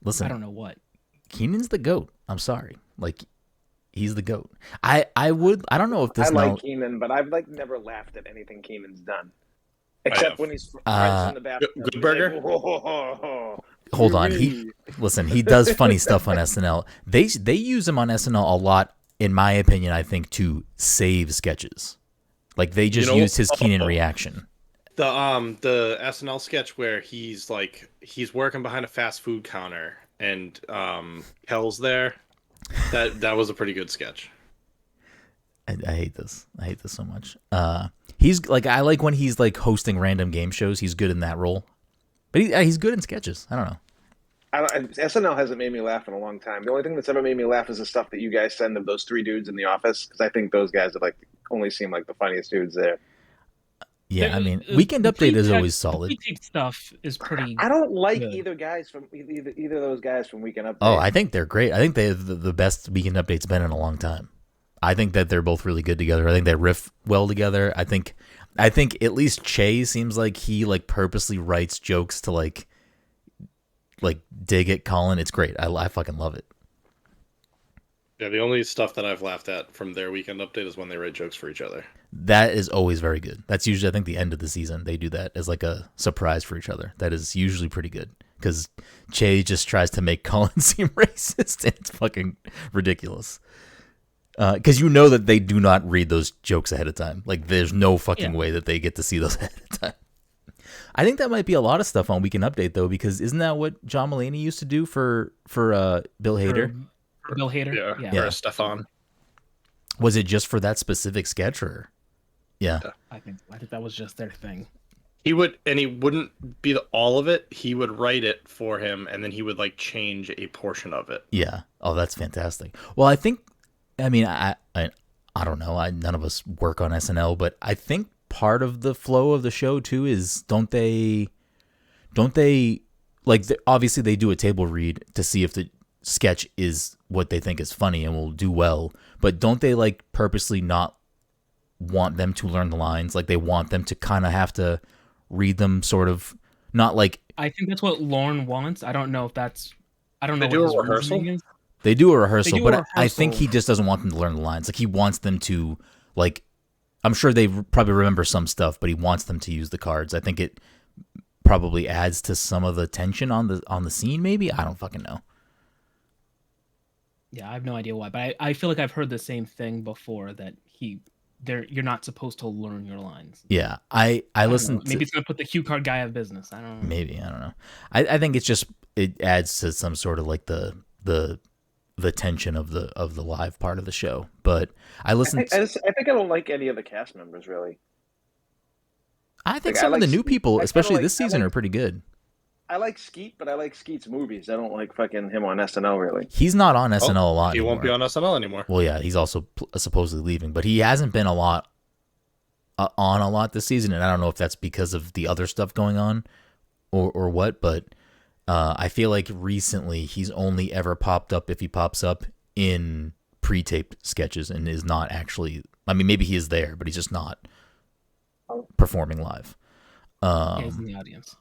Listen, I don't know what. Keenan's the GOAT. I'm sorry. Like, he's the GOAT. I don't know if this I like Keenan, but I've like never laughed at anything Keenan's done. Except when he's in the bathroom. Good Burger? Like, whoa. Hold on. He does funny stuff on SNL. They use him on SNL a lot, in my opinion, I think, to save sketches. Like, they just use his Keenan reaction. The SNL sketch where he's working behind a fast food counter and Kel's there. That was a pretty good sketch. I hate this. I hate this so much. He's like, I like when he's like hosting random game shows. He's good in that role, but he's good in sketches. I don't know. SNL hasn't made me laugh in a long time. The only thing that's ever made me laugh is the stuff that you guys send of those three dudes in the office, because I think those guys have like only seem like the funniest dudes there. Yeah, I mean, Weekend Update is always solid. Pre-tape stuff is pretty. I don't like good. either of those guys from Weekend Update. Oh, I think they're great. I think they're the best Weekend Update's been in a long time. I think that they're both really good together. I think they riff well together. I think at least Che seems like he like purposely writes jokes to like dig at Colin. It's great. I fucking love it. Yeah, the only stuff that I've laughed at from their Weekend Update is when they write jokes for each other. That is always very good. That's usually, I think, the end of the season. They do that as like a surprise for each other. That is usually pretty good because Che just tries to make Colin seem racist, and it's fucking ridiculous. Because you know that they do not read those jokes ahead of time. Like, there's no fucking way that they get to see those ahead of time. I think that might be a lot of stuff on Weekend Update, though, because isn't that what John Mulaney used to do for Bill Hader? For Bill Hader? Yeah. Stefan. Was it just for that specific sketch, or? Yeah. I think that was just their thing. He wouldn't be all of it. He would write it for him, and then he would like change a portion of it. Yeah. Oh, that's fantastic. Well, I don't know. None of us work on SNL, but I think part of the flow of the show too is don't they like obviously they do a table read to see if the sketch is what they think is funny and will do well, but don't they like purposely not want them to learn the lines? Like they want them to kind of have to read them, sort of, not like. I think that's what Lauren wants. I don't know if that's. I don't know. They do a rehearsal. They do a rehearsal, but I think he just doesn't want them to learn the lines. Like he wants them to, like, I'm sure they probably remember some stuff, but he wants them to use the cards. I think it probably adds to some of the tension on the scene. Maybe, I don't fucking know. Yeah, I have no idea why, but I feel like I've heard the same thing before that you're not supposed to learn your lines. Yeah, I listened. Maybe it's gonna put the cue card guy out of business. I don't know. Maybe, I don't know. I think it's just it adds to some sort of like the tension of the live part of the show. But I listened. I think I don't like any of the cast members really. I think some of the new people, especially this season, are pretty good. I like Skeet, but I like Skeet's movies. I don't like fucking him on SNL really. He's not on SNL a lot. He anymore. won't be on SNL anymore. Well, yeah, he's also supposedly leaving, but he hasn't been a lot on a lot this season, and I don't know if that's because of the other stuff going on or what. But I feel like recently he's only ever popped up, if he pops up, in pre-taped sketches and is not actually. I mean, maybe he is there, but he's just not performing live. He's in the audience.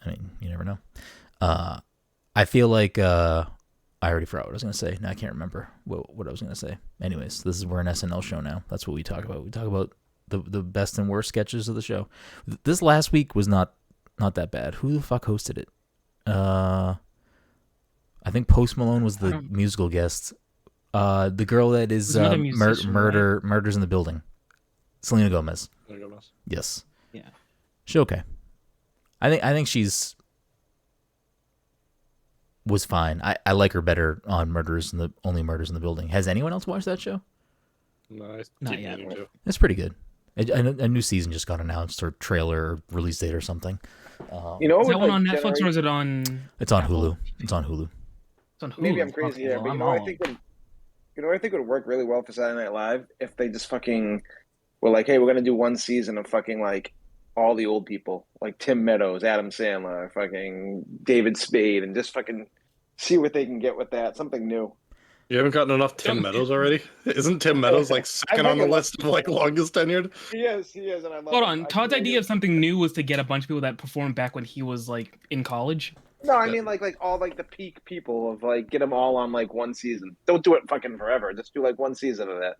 I mean, you never know. I feel like I already forgot what I was going to say. Now I can't remember what I was going to say. Anyways, we're an SNL show now. That's what we talk about. We talk about the best and worst sketches of the show. This last week was not that bad. Who the fuck hosted it? I think Post Malone was the musical guest. The girl that is Murders in the Building. Selena Gomez. Yes. Yeah. She's okay. I think she's was fine. I like her better on Murders in the Building. Has anyone else watched that show? No, not yet. It's pretty good. A new season just got announced, or trailer, or release date, or something. You know, is that one on Netflix or is it on? It's on Hulu. It's on Hulu. It's on Hulu. Maybe I'm crazy here, but I think would work really well for Saturday Night Live if they just fucking were like, hey, we're gonna do one season of fucking like all the old people, like Tim Meadows, Adam Sandler, fucking David Spade, and just fucking see what they can get with that. Something new. You haven't gotten enough Tim Meadows already? Isn't Tim Meadows like second on the list of like longest tenured? He is, and I love Hold on, Todd's idea of something new was to get a bunch of people that performed back when he was like in college. No, I mean like all like the peak people of like get them all on like one season. Don't do it fucking forever. Just do like one season of that.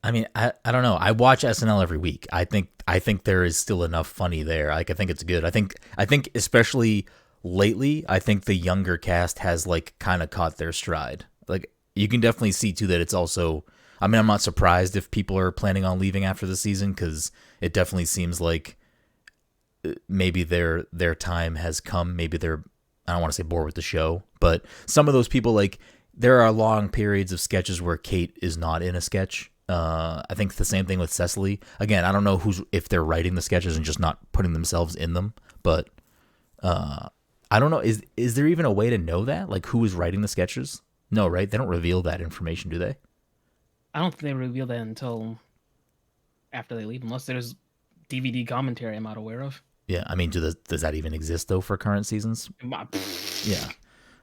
I mean, I don't know. I watch SNL every week. I think there is still enough funny there. Like I think it's good. I think especially lately, I think the younger cast has like kind of caught their stride. Like you can definitely see too that it's also. I mean, I'm not surprised if people are planning on leaving after the season because it definitely seems like maybe their time has come. Maybe they're, I don't want to say bored with the show, but some of those people, like there are long periods of sketches where Kate is not in a sketch. I think the same thing with Cecily. Again, I don't know if they're writing the sketches and just not putting themselves in them, but I don't know. Is there even a way to know that? Like who is writing the sketches? No, right? They don't reveal that information, do they? I don't think they reveal that until after they leave, unless there's DVD commentary I'm not aware of. Yeah, I mean, does that even exist though for current seasons? Yeah.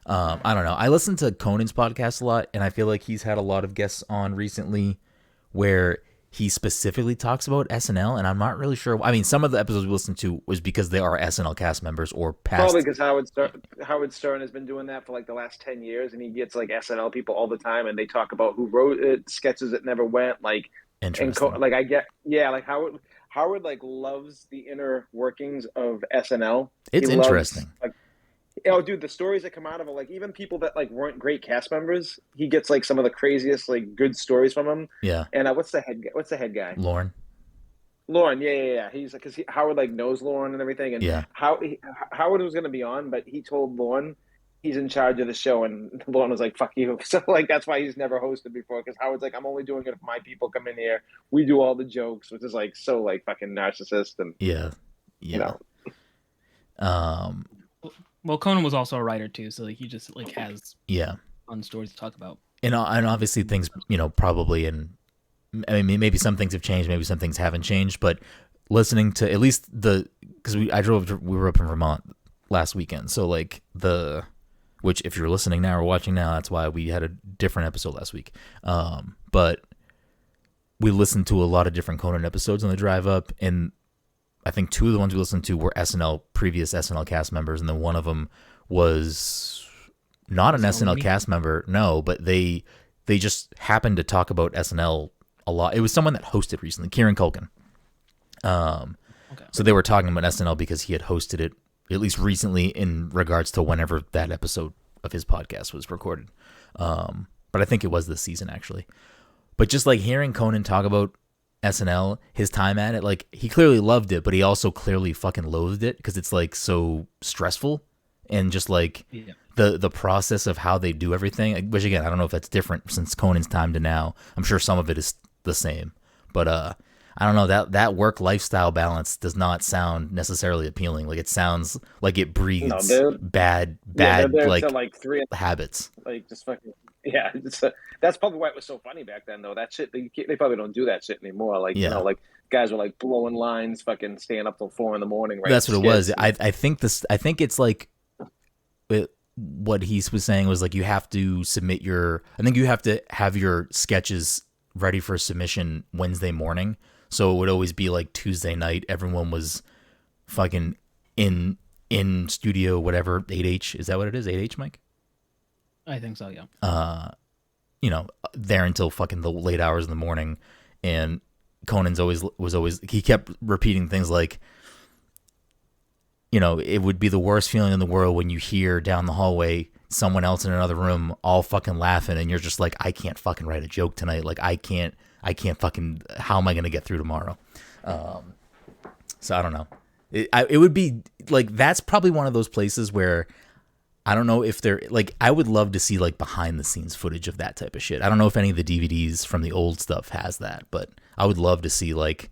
I don't know. I listen to Conan's podcast a lot, and I feel like he's had a lot of guests on recently where he specifically talks about SNL, and I'm not really sure. I mean, some of the episodes we listened to was because they are SNL cast members or past. Probably because Howard Stern has been doing that for like the last 10 years, and he gets like SNL people all the time, and they talk about who wrote it, sketches that never went, like, Interesting. like I get, yeah, like Howard like loves the inner workings of SNL. It's interesting. Like, oh, dude, the stories that come out of it, like even people that like weren't great cast members, he gets like some of the craziest like good stories from them. Yeah. And what's the head guy? Lauren. Yeah. He's because Howard like knows Lauren and everything, and yeah. Howard was going to be on, but he told Lauren he's in charge of the show, and Lauren was like, "Fuck you." So like that's why he's never hosted before, because Howard's like, "I'm only doing it if my people come in here. We do all the jokes," which is like so like fucking narcissist and you know. Well, Conan was also a writer too, so like he just like has fun stories to talk about. And obviously things, probably, and I mean maybe some things have changed, maybe some things haven't changed, but listening to at least because we were up in Vermont last weekend, so like which if you're listening now or watching now, that's why we had a different episode last week. But we listened to a lot of different Conan episodes on the drive up, and I think two of the ones we listened to were previous SNL cast members, and then one of them was not an SNL cast member, no, but they just happened to talk about SNL a lot. It was someone that hosted recently, Kieran Culkin. So they were talking about SNL because he had hosted it at least recently in regards to whenever that episode of his podcast was recorded. But I think it was this season actually. But just like hearing Conan talk about SNL, his time at it, like he clearly loved it, but he also clearly fucking loathed it because it's like so stressful, and just like the process of how they do everything, which again, I don't know if that's different since Conan's time to now. I'm sure some of it is the same, but I don't know, that work lifestyle balance does not sound necessarily appealing. Like it sounds like it breeds bad like 3 habits. Like just fucking that's probably why it was so funny back then, though. That shit, they probably don't do that shit anymore. Like like guys were like blowing lines, fucking staying up till 4 a.m. Right? That's what it was. I think it's like what he was saying was like you have to submit I think you have to have your sketches ready for submission Wednesday morning. So it would always be like Tuesday night. Everyone was fucking in studio, whatever, 8H. Is that what it is? 8H, Mike? I think so, yeah. There until fucking the late hours in the morning, and Conan's was always he kept repeating things like, it would be the worst feeling in the world when you hear down the hallway someone else in another room all fucking laughing, and you're just like, I can't fucking write a joke tonight. Like I can't fucking. How am I gonna get through tomorrow? So I don't know. It would be like that's probably one of those places where. I don't know if they're like, I would love to see like behind the scenes footage of that type of shit. I don't know if any of the DVDs from the old stuff has that, but I would love to see like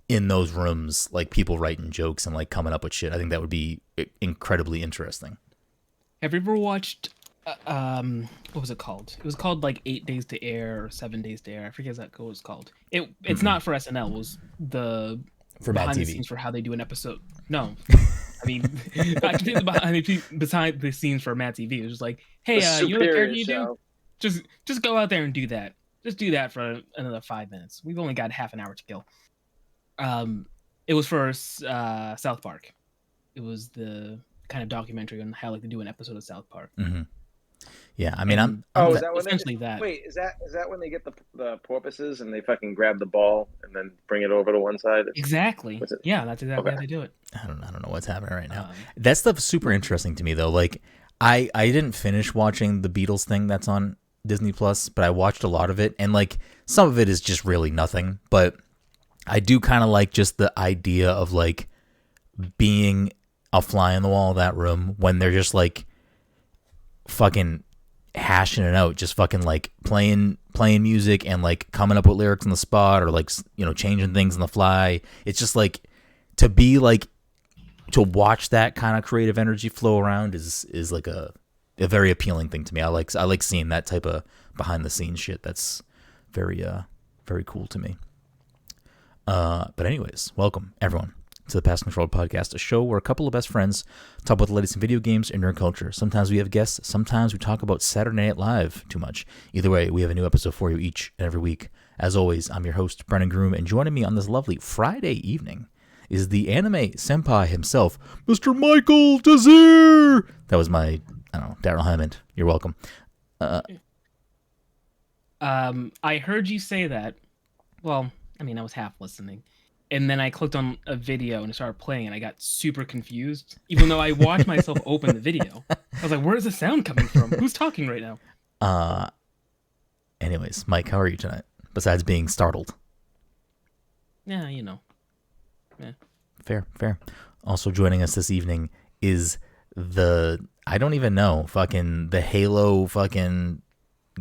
in those rooms, like people writing jokes and like coming up with shit. I think that would be incredibly interesting. Have you ever watched, what was it called? It was called like 8 Days to Air or 7 Days to Air. I forget what it was called. It's not for SNL. It was for behind the scenes for how they do an episode. No. I mean, behind the scenes for Mad TV, it was just like, hey, you know what character you do? Just go out there and do that. Just do that for another 5 minutes. We've only got half an hour to kill. It was for South Park. It was the kind of documentary on how like they do an episode of South Park. Mm-hmm. Yeah, I mean, I'm is that when essentially that? Wait, is that when they get the porpoises and they fucking grab the ball and then bring it over to one side? Exactly. Yeah, that's exactly how they do it. I don't know what's happening right now. That stuff's super interesting to me though. Like, I didn't finish watching the Beatles thing that's on Disney Plus, but I watched a lot of it, and like some of it is just really nothing. But I do kind of like just the idea of like being a fly in the wall of that room when they're just like fucking hashing it out, just fucking like playing music and like coming up with lyrics on the spot, or like, you know, changing things on the fly. It's just like to watch that kind of creative energy flow around is like a very appealing thing to me. I like seeing that type of behind the scenes shit. That's very cool to me. But anyways, welcome everyone to the Pass Controlled Podcast, a show where a couple of best friends talk about the latest in video games and nerd culture. Sometimes we have guests, sometimes we talk about Saturday Night Live too much. Either way, we have a new episode for you each and every week. As always, I'm your host, Brenden Groom, and joining me on this lovely Friday evening is the anime senpai himself, Mr. Michael Desir. That was my, I don't know, Daryl Hammond. You're welcome. I heard you say that. Well, I mean, I was half listening. And then I clicked on a video and it started playing, and I got super confused. Even though I watched myself open the video, I was like, "Where's the sound coming from? Who's talking right now?" Anyways, Mike, how are you tonight? Besides being startled. Yeah, you know. Yeah. Fair. Also joining us this evening is I don't even know, fucking the Halo fucking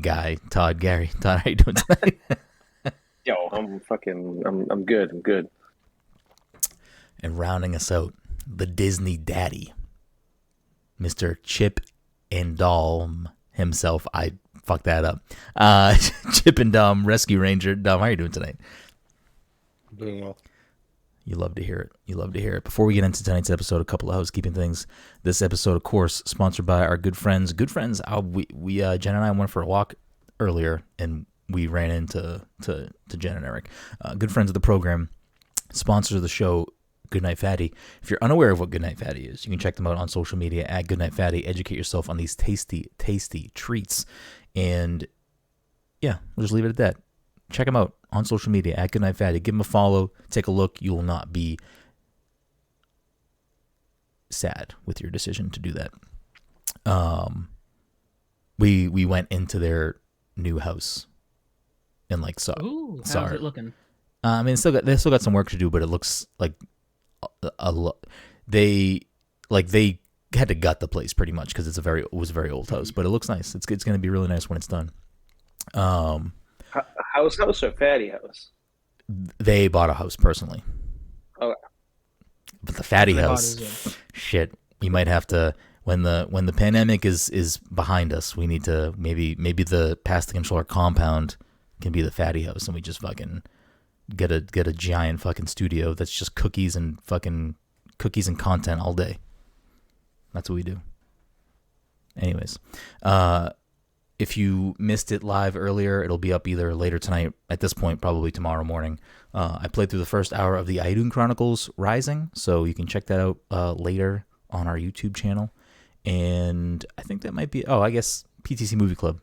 guy, Todd Gary. Todd, how you doing tonight? Yo, I'm good. And rounding us out, the Disney daddy, Mr. Chip and Dom himself. I fucked that up. Chip and Dom, Rescue Ranger. Dom, how are you doing tonight? Doing well. You love to hear it. Before we get into tonight's episode, a couple of housekeeping things. This episode, of course, sponsored by our good friends. Good friends. We Jen and I went for a walk earlier, and we ran into Jen and Eric. Good friends of the program, sponsors of the show, Goodnight Fatty. If you're unaware of what Goodnight Fatty is, you can check them out on social media at Goodnight Fatty. Educate yourself on these tasty, tasty treats. And yeah, we'll just leave it at that. Check them out on social media at Goodnight Fatty. Give them a follow. Take a look. You will not be sad with your decision to do that. We went into their new house and like saw. Ooh, how's it looking? I mean, they still got some work to do, but it looks like they had to gut the place pretty much because it was a very old house, but it looks nice. It's going to be really nice when it's done. House or fatty house? They bought a house personally. Okay. But the fatty house, shit, we might have to when the pandemic is behind us. We need to maybe the Pass the Controller compound can be the fatty house, and we just fucking get a giant fucking studio that's just cookies and content all day. That's what we do. Anyways, if you missed it live earlier, it'll be up either later tonight, at this point, probably tomorrow morning. I played through the first hour of the Idun Chronicles Rising, so you can check that out later on our YouTube channel. And I think that might be, I guess PTC Movie Club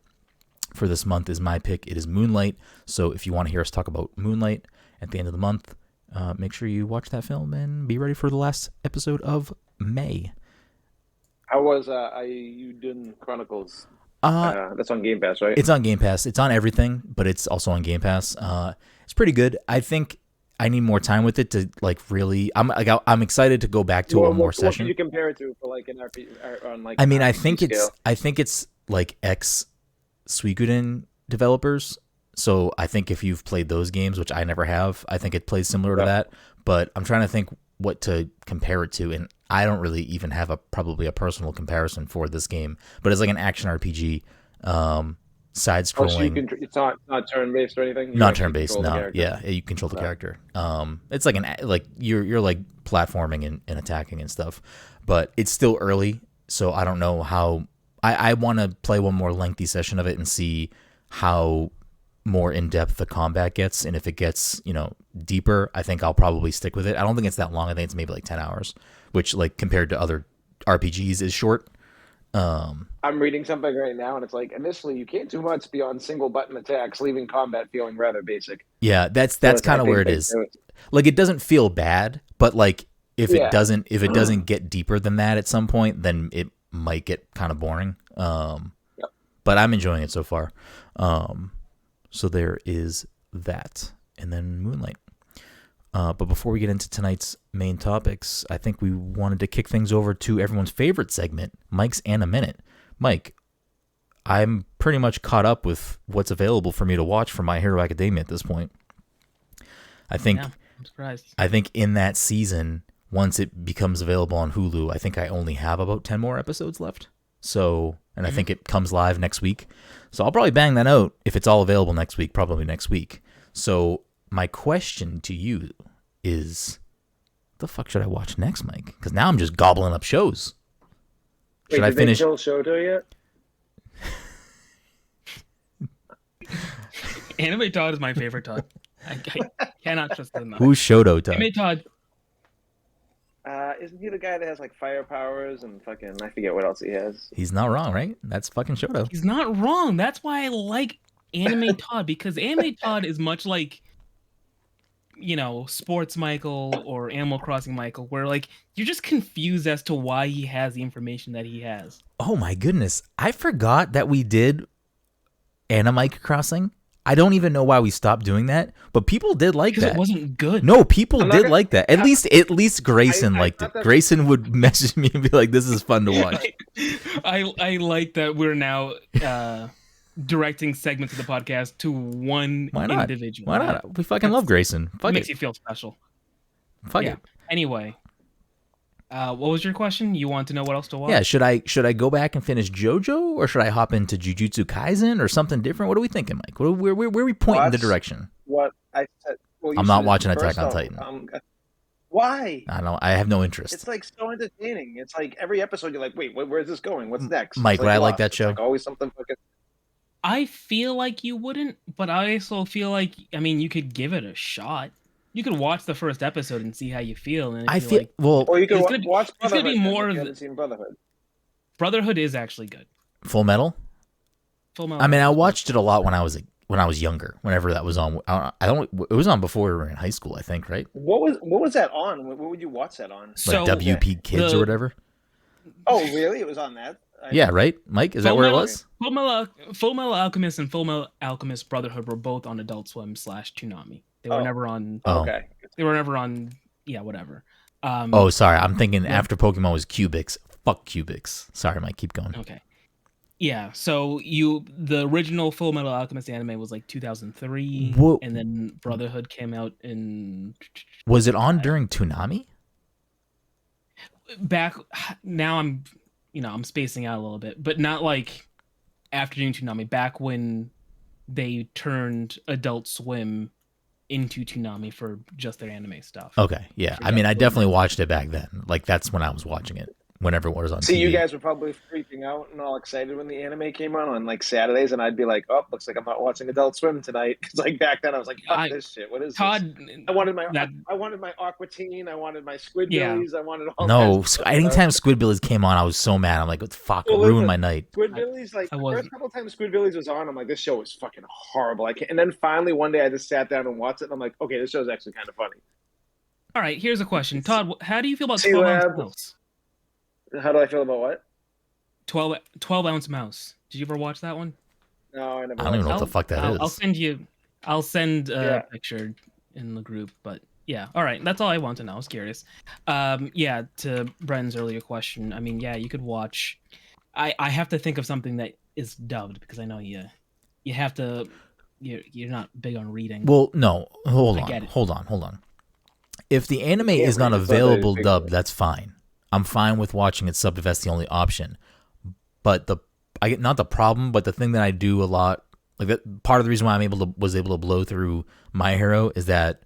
for this month is my pick. It is Moonlight. So if you want to hear us talk about Moonlight at the end of the month, make sure you watch that film and be ready for the last episode of May. How was Idun Chronicles? That's on Game Pass, right? It's on Game Pass. It's on everything, but it's also on Game Pass. It's pretty good. I think I need more time with it to like really. I'm excited to go back to one more session. What can you compare it to for like an RPG on like? I mean, I think it's like ex Suikoden developers. So I think if you've played those games, which I never have, I think it plays similar to that. But I'm trying to think what to compare it to, and I don't really even have probably a personal comparison for this game. But it's like an action RPG, side-scrolling. So it's not turn-based or anything. Not turn-based. No, yeah, you control the character. It's like you're like platforming and attacking and stuff, but it's still early, so I don't know how. I want to play one more lengthy session of it and see how more in-depth the combat gets, and if it gets deeper, I think I'll probably stick with it. I don't think it's that long. I think it's maybe like 10 hours, which like compared to other RPGs is short. I'm reading something right now, and it's like initially you can't do much beyond single button attacks, leaving combat feeling rather basic. Yeah, that's kind of where it is. Like it doesn't feel bad, but like if it doesn't get deeper than that at some point, then it might get kind of boring. But I'm enjoying it so far. So there is that, and then Moonlight. But before we get into tonight's main topics, I think we wanted to kick things over to everyone's favorite segment, Mike's and a Minute. Mike, I'm pretty much caught up with what's available for me to watch for My Hero Academia at this point. I'm surprised. I think in that season, once it becomes available on Hulu, I think I only have about 10 more episodes left. So, and I think it comes live next week. So I'll probably bang that out if it's all available next week, probably next week. So my question to you is, what the fuck should I watch next, Mike? Because now I'm just gobbling up shows. Should I finish? Did they kill Shoto yet? Anime Todd is my favorite Todd. I cannot trust him enough. Who's Shoto Todd? Anime Todd. Isn't he the guy that has like fire powers and fucking I forget what else he has? He's not wrong, right? That's fucking Shoto. He's not wrong. That's why I like Anime Todd, because Anime Todd is much like, you know, Sports Michael or Animal Crossing Michael, where like you're just confused as to why he has the information that he has. Oh my goodness. I forgot that we did Animal Crossing. I don't even know why we stopped doing that, but people did like that. It wasn't good. No, people did like that. At least Grayson liked it. Grayson would message me and be like, "This is fun to watch." I like that we're now directing segments of the podcast to one individual. Why not? We fucking love Grayson. It makes you feel special. Fuck it. Anyway, what was your question? You want to know what else to watch? Yeah, should I go back and finish JoJo, or should I hop into Jujutsu Kaisen or something different? What are we thinking, Mike? Where are we pointing the direction? What I said. Well, I'm not watching Attack on Titan. Why? I don't. I have no interest. It's like so entertaining. It's like every episode you're like, wait, where's this going? What's next? Mike, would I like that show? Like always something fucking. I feel like you wouldn't, but I also feel like, I mean, you could give it a shot. You could watch the first episode and see how you feel. And I feel like, well, or you can watch. It's gonna be more of. Haven't seen Brotherhood. Brotherhood is actually good. Full Metal. Full Metal. I mean, I watched it a lot when I was younger. Whenever that was on, I don't. It was on before we were in high school, I think, right? What was that on? What would you watch that on? Like WP Kids or whatever. Oh, really? It was on that. Yeah, right, Mike. Is that where it was? Full Metal Alchemist and Full Metal Alchemist Brotherhood were both on Adult Swim / Toonami. They were never on. Okay. They were never on. Yeah, whatever. Sorry. I'm thinking after Pokemon was Cubix. Fuck Cubix. Sorry, Mike. Keep going. Okay. Yeah. So the original Full Metal Alchemist anime was like 2003, and then Brotherhood came out in. Was it on during Toonami? Back now, I'm spacing out a little bit, but not like after doing Toonami. Back when they turned Adult Swim into Toonami for just their anime stuff. Okay, yeah. I mean, I definitely watched it back then. Like that's when I was watching it. Whenever it was on TV. You guys were probably freaking out and all excited when the anime came on like Saturdays, and I'd be like, "Oh, looks like I'm not watching Adult Swim tonight." Because like back then, I was like, "Fuck this shit! What is Todd, this?" I wanted my Aqua Teen, I wanted my Squidbillies, I wanted all. No, anytime Squidbillies came on, I was so mad. I'm like, "What the fuck? Ruined my night." Squidbillies, like the first couple times Squidbillies was on, I'm like, "This show is fucking horrible." I can't. And then finally one day, I just sat down and watched it, and I'm like, "Okay, this show is actually kind of funny." All right, here's a question, Todd. How do you feel about 12-ounce mouse? How do I feel about what? 12-ounce mouse. Did you ever watch that one? No, I never. I don't even know what the fuck that is. I'll send a picture in the group, but yeah. All right, that's all I want to know. I was curious. Yeah, to Brendan's earlier question. I mean, yeah, you could watch. I have to think of something that is dubbed because I know you have to. You're not big on reading. Well, no. Hold on. If the anime is not available dubbed, that's fine. I'm fine with watching it subbed if that's the only option. But not the problem, but the thing that I do a lot, like that part of the reason why was able to blow through My Hero is that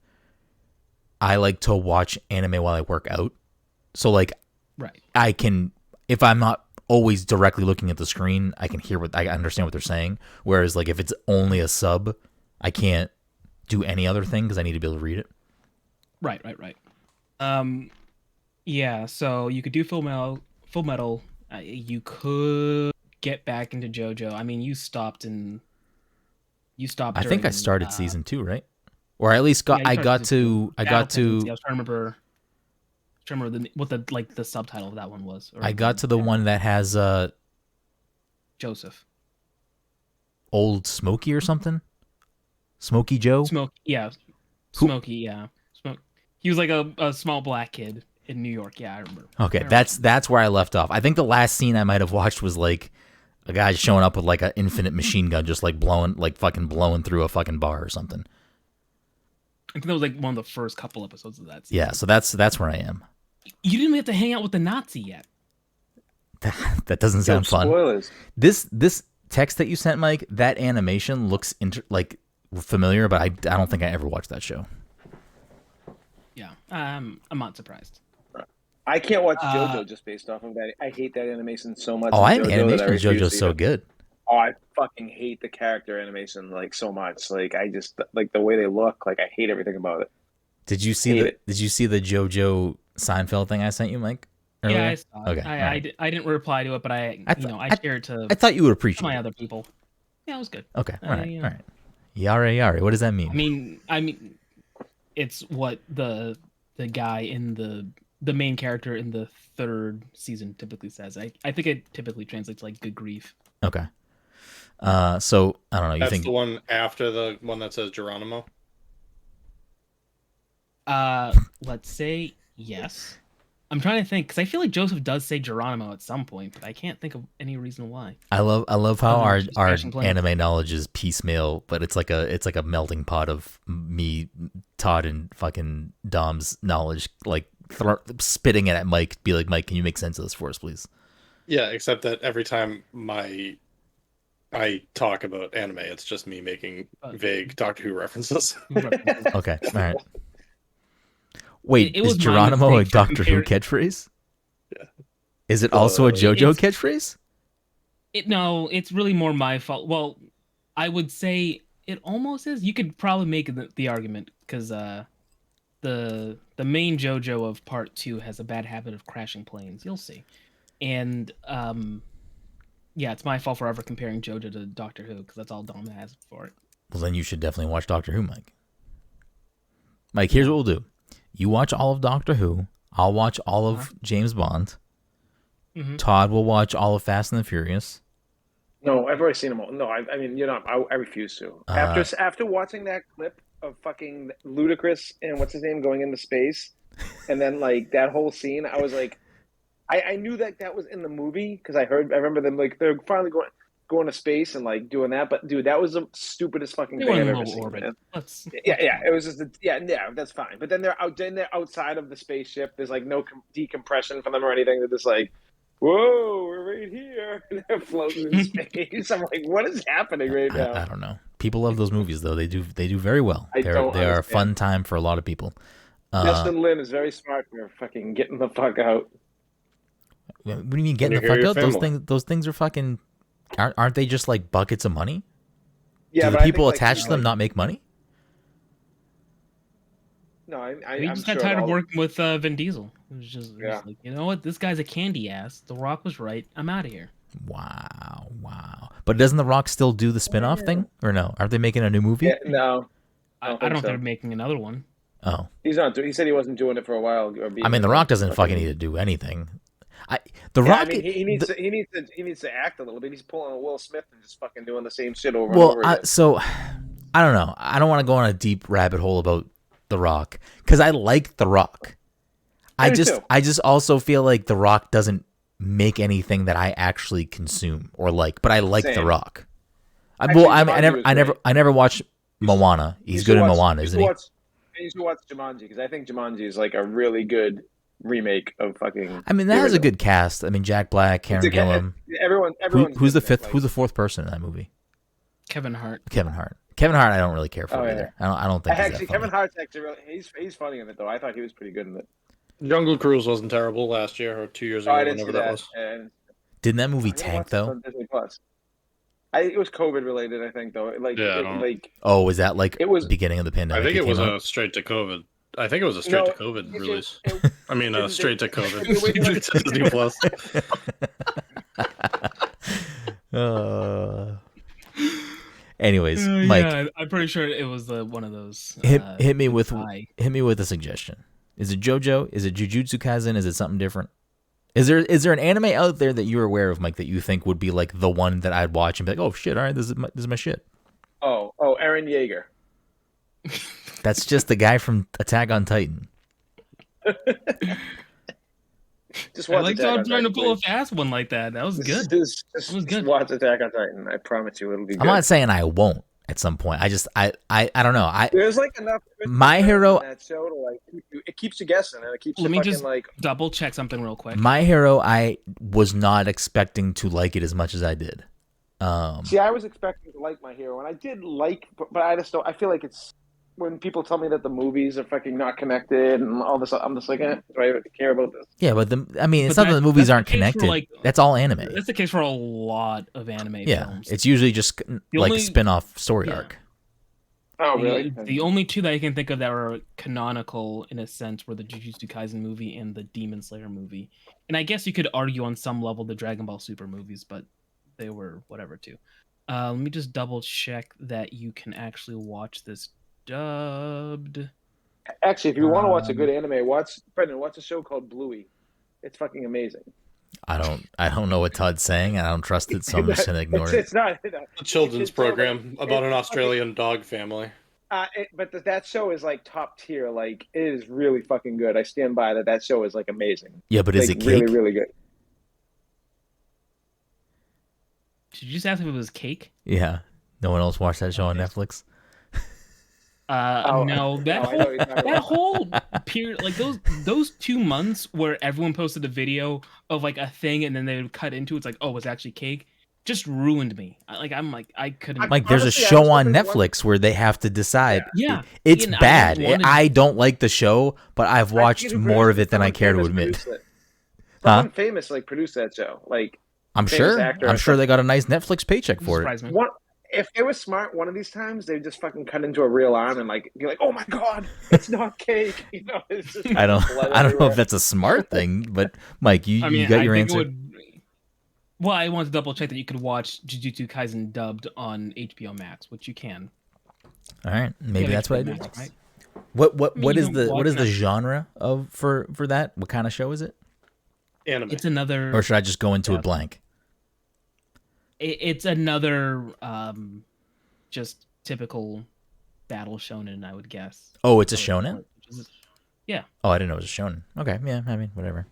I like to watch anime while I work out. So like, right, I can, if I'm not always directly looking at the screen, I can hear I understand what they're saying. Whereas like if it's only a sub, I can't do any other thing because I need to be able to read it. Right. Yeah, so you could do Full Full Metal, you could get back into JoJo. I mean, you stopped. I think I started season 2, right? Or at least I got to. I was trying to remember what the subtitle of that one was. I got to the one that has Joseph. Old Smokey or something. Smokey Joe. Smokey, yeah. He was like a small black kid in New York. Yeah, I remember. Okay, that's where I left off. I think the last scene I might have watched was like a guy showing up with like an infinite machine gun, just like blowing through a fucking bar or something. I think that was like one of the first couple episodes of that season. Yeah, so that's where I am. You didn't even have to hang out with the Nazi yet. That doesn't sound fun. Spoilers. This text that you sent, Mike, that animation looks like familiar, but I don't think I ever watched that show. Yeah, I'm not surprised. I can't watch JoJo just based off of that. I hate that animation so much. Oh, I think animation in JoJo's so good. Oh, I fucking hate the character animation like so much. Like I just like the way they look. Like I hate everything about it. Did you see the JoJo Seinfeld thing I sent you, Mike? Earlier? Yeah, I saw it. Okay, I didn't reply to it, but I shared to. I thought you would appreciate my other people. Yeah, it was good. Okay, all right. Yare. What does that mean? I mean, it's what the guy in the main character in the third season typically says. I think it typically translates like good grief. Okay. So I don't know. That's the one after the one that says Geronimo? Let's say yes. I'm trying to think because I feel like Joseph does say Geronimo at some point, but I can't think of any reason why. I love how our anime knowledge is piecemeal, but it's like a melting pot of me, Todd, and fucking Dom's knowledge, like spitting it at Mike. Be like, Mike, can you make sense of this for us, please? Yeah, except that every time I talk about anime, it's just me making vague Doctor Who references. Okay, all right. Wait, is Geronimo a Doctor Who catchphrase? Yeah. Is it also a JoJo catchphrase? No, it's really more my fault. Well, I would say it almost is. You could probably make the argument because the main JoJo of Part 2 has a bad habit of crashing planes. You'll see. And yeah, it's my fault for ever comparing JoJo to Doctor Who because that's all Dom has for it. Well, then you should definitely watch Doctor Who, Mike. Mike, here's what we'll do. You watch all of Doctor Who. I'll watch all of James Bond. Mm-hmm. Todd will watch all of Fast and the Furious. No, I've already seen them all. No, I mean, you're not. I refuse to. After watching that clip of fucking Ludacris and what's his name going into space, and then like that whole scene, I was like, I knew that was in the movie because I remember them like they're finally going to space and like doing that. But dude, that was the stupidest fucking thing I've ever seen. Yeah, it was just that's fine. But then they're outside of the spaceship. There's like no decompression for them or anything. They're just like, whoa, we're right here. And they're floating in space. I'm like, what is happening right now? I don't know. People love those movies though. They do very well. They are a fun time for a lot of people. Justin Lin is very smart for fucking getting the fuck out. What do you mean getting the fuck out? Those things are fucking. Aren't they just like buckets of money? Yeah, do the people attached to them not make money? No, we just got tired of working with Vin Diesel. It was just like, you know what? This guy's a candy ass. The Rock was right. I'm out of here. Wow. But doesn't The Rock still do the spin-off thing? Or no? Aren't they making a new movie? Yeah, no. I don't think they're making another one. Oh. He's not. He said he wasn't doing it for a while. I mean, The Rock doesn't fucking need to do anything. Rock. I mean, he needs to act a little bit. He's pulling a Will Smith and just fucking doing the same shit over and over again. So I don't know. I don't want to go on a deep rabbit hole about The Rock because I like The Rock. I just also feel like The Rock doesn't make anything that I actually consume or like, but I like The Rock. I never watched Moana. He's good in Moana, isn't he? You should watch Jumanji because I think Jumanji is like a really good remake of fucking. I mean, that has a good cast. I mean, Jack Black, Karen Gillan. Everyone. Who's the fifth? Who's the fourth person in that movie? Kevin Hart. I don't really care for either. I don't think. Actually, Kevin Hart's actually really. He's funny in it though. I thought he was pretty good in it. Jungle Cruise wasn't terrible last year or 2 years ago. Whenever that was. Didn't that movie tank though? It was COVID related, I think, though. Was that like it was beginning of the pandemic? I think it was straight to COVID. I think it was a straight to COVID release. I mean, straight to COVID. Straight to Disney Plus. Anyways, Mike. Yeah, I'm pretty sure it was one of those. Hit me with a suggestion. Is it JoJo? Is it Jujutsu Kaisen? Is it something different? Is there an anime out there that you're aware of, Mike, that you think would be like the one that I'd watch and be like, oh shit, all right, this is my shit. Oh, Eren Yeager. That's just the guy from Attack on Titan. Just I like Todd trying to pull a fast one like that. That was good. Just watch Attack on Titan. I promise you, it'll be good. I'm not saying I won't at some point. I don't know. There's like enough. My Hero. In that show to like it keeps you guessing, and it keeps. Let me just like double check something real quick. My Hero. I was not expecting to like it as much as I did. See, I was expecting to like My Hero, and I did like, but I just don't. I feel like it's when people tell me that the movies are fucking not connected and all this. I'm just like, do I even care about this? Yeah, but it's not that the movies aren't connected. That's all anime. That's the case for a lot of anime films. It's usually just like a spin-off story arc. Oh, really? The only two that I can think of that were canonical in a sense were the Jujutsu Kaisen movie and the Demon Slayer movie. And I guess you could argue on some level the Dragon Ball Super movies, but they were whatever too. Let me just double check that you can actually watch this dubbed. Actually, if you want to watch a good anime, Brenden, watch a show called Bluey. It's fucking amazing. I don't know what Todd's saying, and I don't trust it, so I'm just gonna ignore it. It's not a children's program about an Australian dog family. But that show is like top tier. Like it is really fucking good. I stand by that. That show is like amazing. Yeah, but is it really, really good? Did you just ask if it was cake? Yeah. No one else watched that show on Netflix? No, that whole period, like those 2 months where everyone posted a video of like a thing and then they would cut into it's like, oh, it's actually cake, just ruined me. I couldn't. Like, there's a show on Netflix where they have to decide. Yeah, it's bad. I don't like the show, but I've watched more of it than I care to admit. Someone famous like produced that show. Like, I'm sure they got a nice Netflix paycheck for it. If they were smart, one of these times they'd just fucking cut into a real arm and like be like, "Oh my god, it's not cake." You know, it's just I don't know if that's a smart thing, but Mike, you got your answer. Well, I want to double check that you could watch Jujutsu Kaisen dubbed on HBO Max, which you can. All right, maybe that's what I did. Right? What is the genre of for that? What kind of show is it? Anime. It's another. Or should I just go into it blank? It's another just typical battle shonen, I would guess. Oh, it's a shonen? Yeah. Oh, I didn't know it was a shonen. Okay, yeah, I mean, whatever.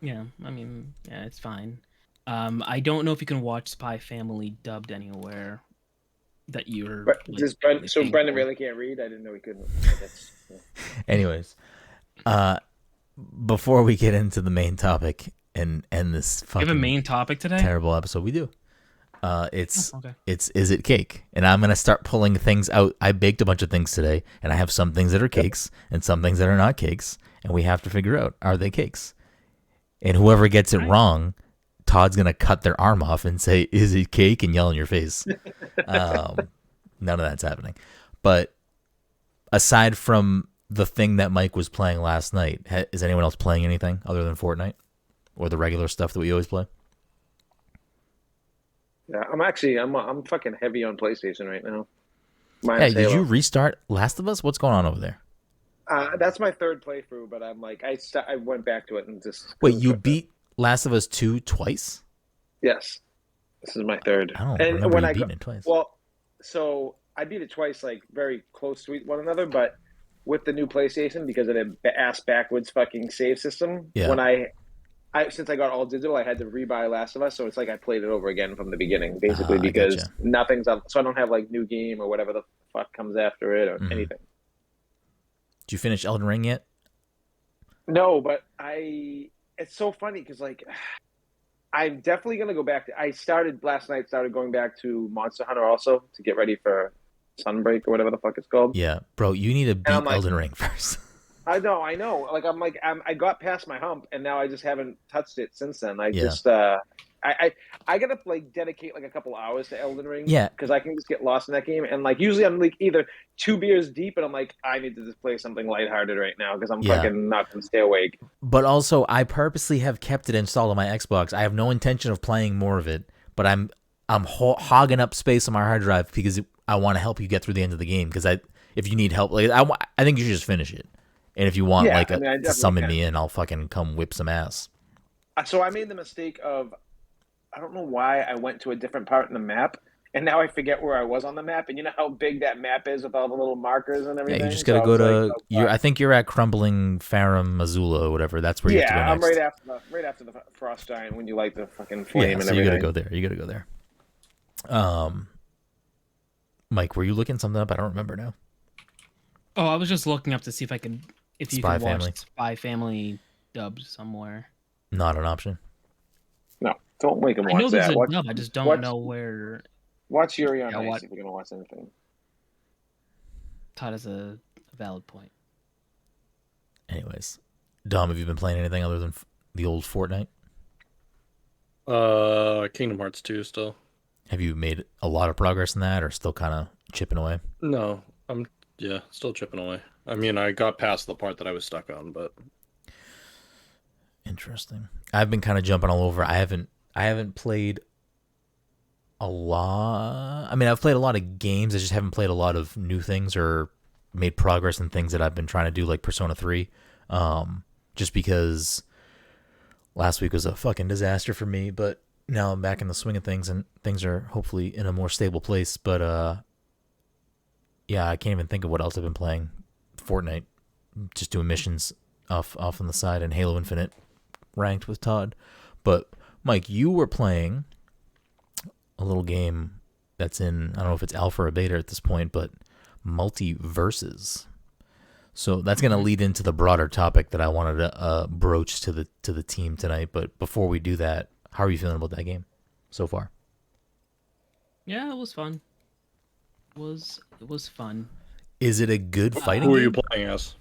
Yeah, I mean, yeah, it's fine. I don't know if you can watch Spy Family dubbed anywhere that you're... So Brenden really can't read? I didn't know he couldn't. Anyways, before we get into the main topic and end this fucking... You have a main topic today? Terrible episode. We do. It's is it cake? And I'm gonna start pulling things out. I baked a bunch of things today, and I have some things that are cakes and some things that are not cakes, and we have to figure out, are they cakes? And whoever gets it wrong, Todd's gonna cut their arm off and say, "Is it cake?" and yell in your face. None of that's happening. But aside from the thing that Mike was playing last night, is anyone else playing anything other than Fortnite or the regular stuff that we always play? Yeah, I'm fucking heavy on PlayStation right now. Hey, did you restart Last of Us? What's going on over there? That's my third playthrough, but I'm like, I went back to it and just... Wait, you beat Last of Us 2 twice? Yes. This is my third. I don't remember you beating it twice. Well, so I beat it twice, like, very close to one another, but with the new PlayStation, because of the ass-backwards fucking save system, when since I got all digital, I had to rebuy Last of Us, so it's like I played it over again from the beginning, basically, because nothing's up. So I don't have like new game or whatever the fuck comes after it or anything. Did you finish Elden Ring yet? No, but it's so funny because like I'm definitely gonna go back to. I started going back to Monster Hunter also to get ready for Sunbreak or whatever the fuck it's called. Yeah, bro, you need to beat Elden Ring first. I know. Like I got past my hump, and now I just haven't touched it since then. I I gotta like dedicate like a couple hours to Elden Ring. Yeah, because I can just get lost in that game, and like usually I'm like either 2 beers deep, and I'm like I need to just play something lighthearted right now because I'm fucking not gonna stay awake. But also, I purposely have kept it installed on my Xbox. I have no intention of playing more of it, but I'm hogging up space on my hard drive because I want to help you get through the end of the game. Because if you need help, like I think you should just finish it. And if you want to summon me in, I'll fucking come whip some ass. So I made the mistake of, I don't know why I went to a different part in the map, and now I forget where I was on the map. And you know how big that map is with all the little markers and everything? Yeah, you just gotta go to. I think you're at Crumbling Farum Azula or whatever. That's where you have to go next. I'm right after the Frost Giant when you light the fucking flame and everything. You gotta go there. You gotta go there. Mike, were you looking something up? I don't remember now. Oh, I was just looking up to see if you could Family. watch Spy Family dubbed somewhere. Not an option. No, don't make him watch that. I know there's a dub. I just don't know where. Watch Yuri on Ice if you're gonna watch anything. Todd has a valid point. Anyways, Dom, have you been playing anything other than the old Fortnite? Kingdom Hearts 2 still. Have you made a lot of progress in that, or still kind of chipping away? No, I'm still chipping away. I mean, I got past the part that I was stuck on, but interesting. I've been kind of jumping all over. I haven't played a lot. I mean, I've played a lot of games. I just haven't played a lot of new things or made progress in things that I've been trying to do, like Persona 3. Just because last week was a fucking disaster for me, but now I'm back in the swing of things, and things are hopefully in a more stable place. But yeah, I can't even think of what else I've been playing. Fortnite, just doing missions off on the side, and Halo Infinite ranked with Todd. But Mike, you were playing a little game that's in, I don't know if it's alpha or beta at this point, but MultiVersus. So that's going to lead into the broader topic that I wanted to broach to the team tonight. But before we do that, how are you feeling about that game so far? Yeah, it was fun. It was fun. Is it a good fighting Who game? are you playing as?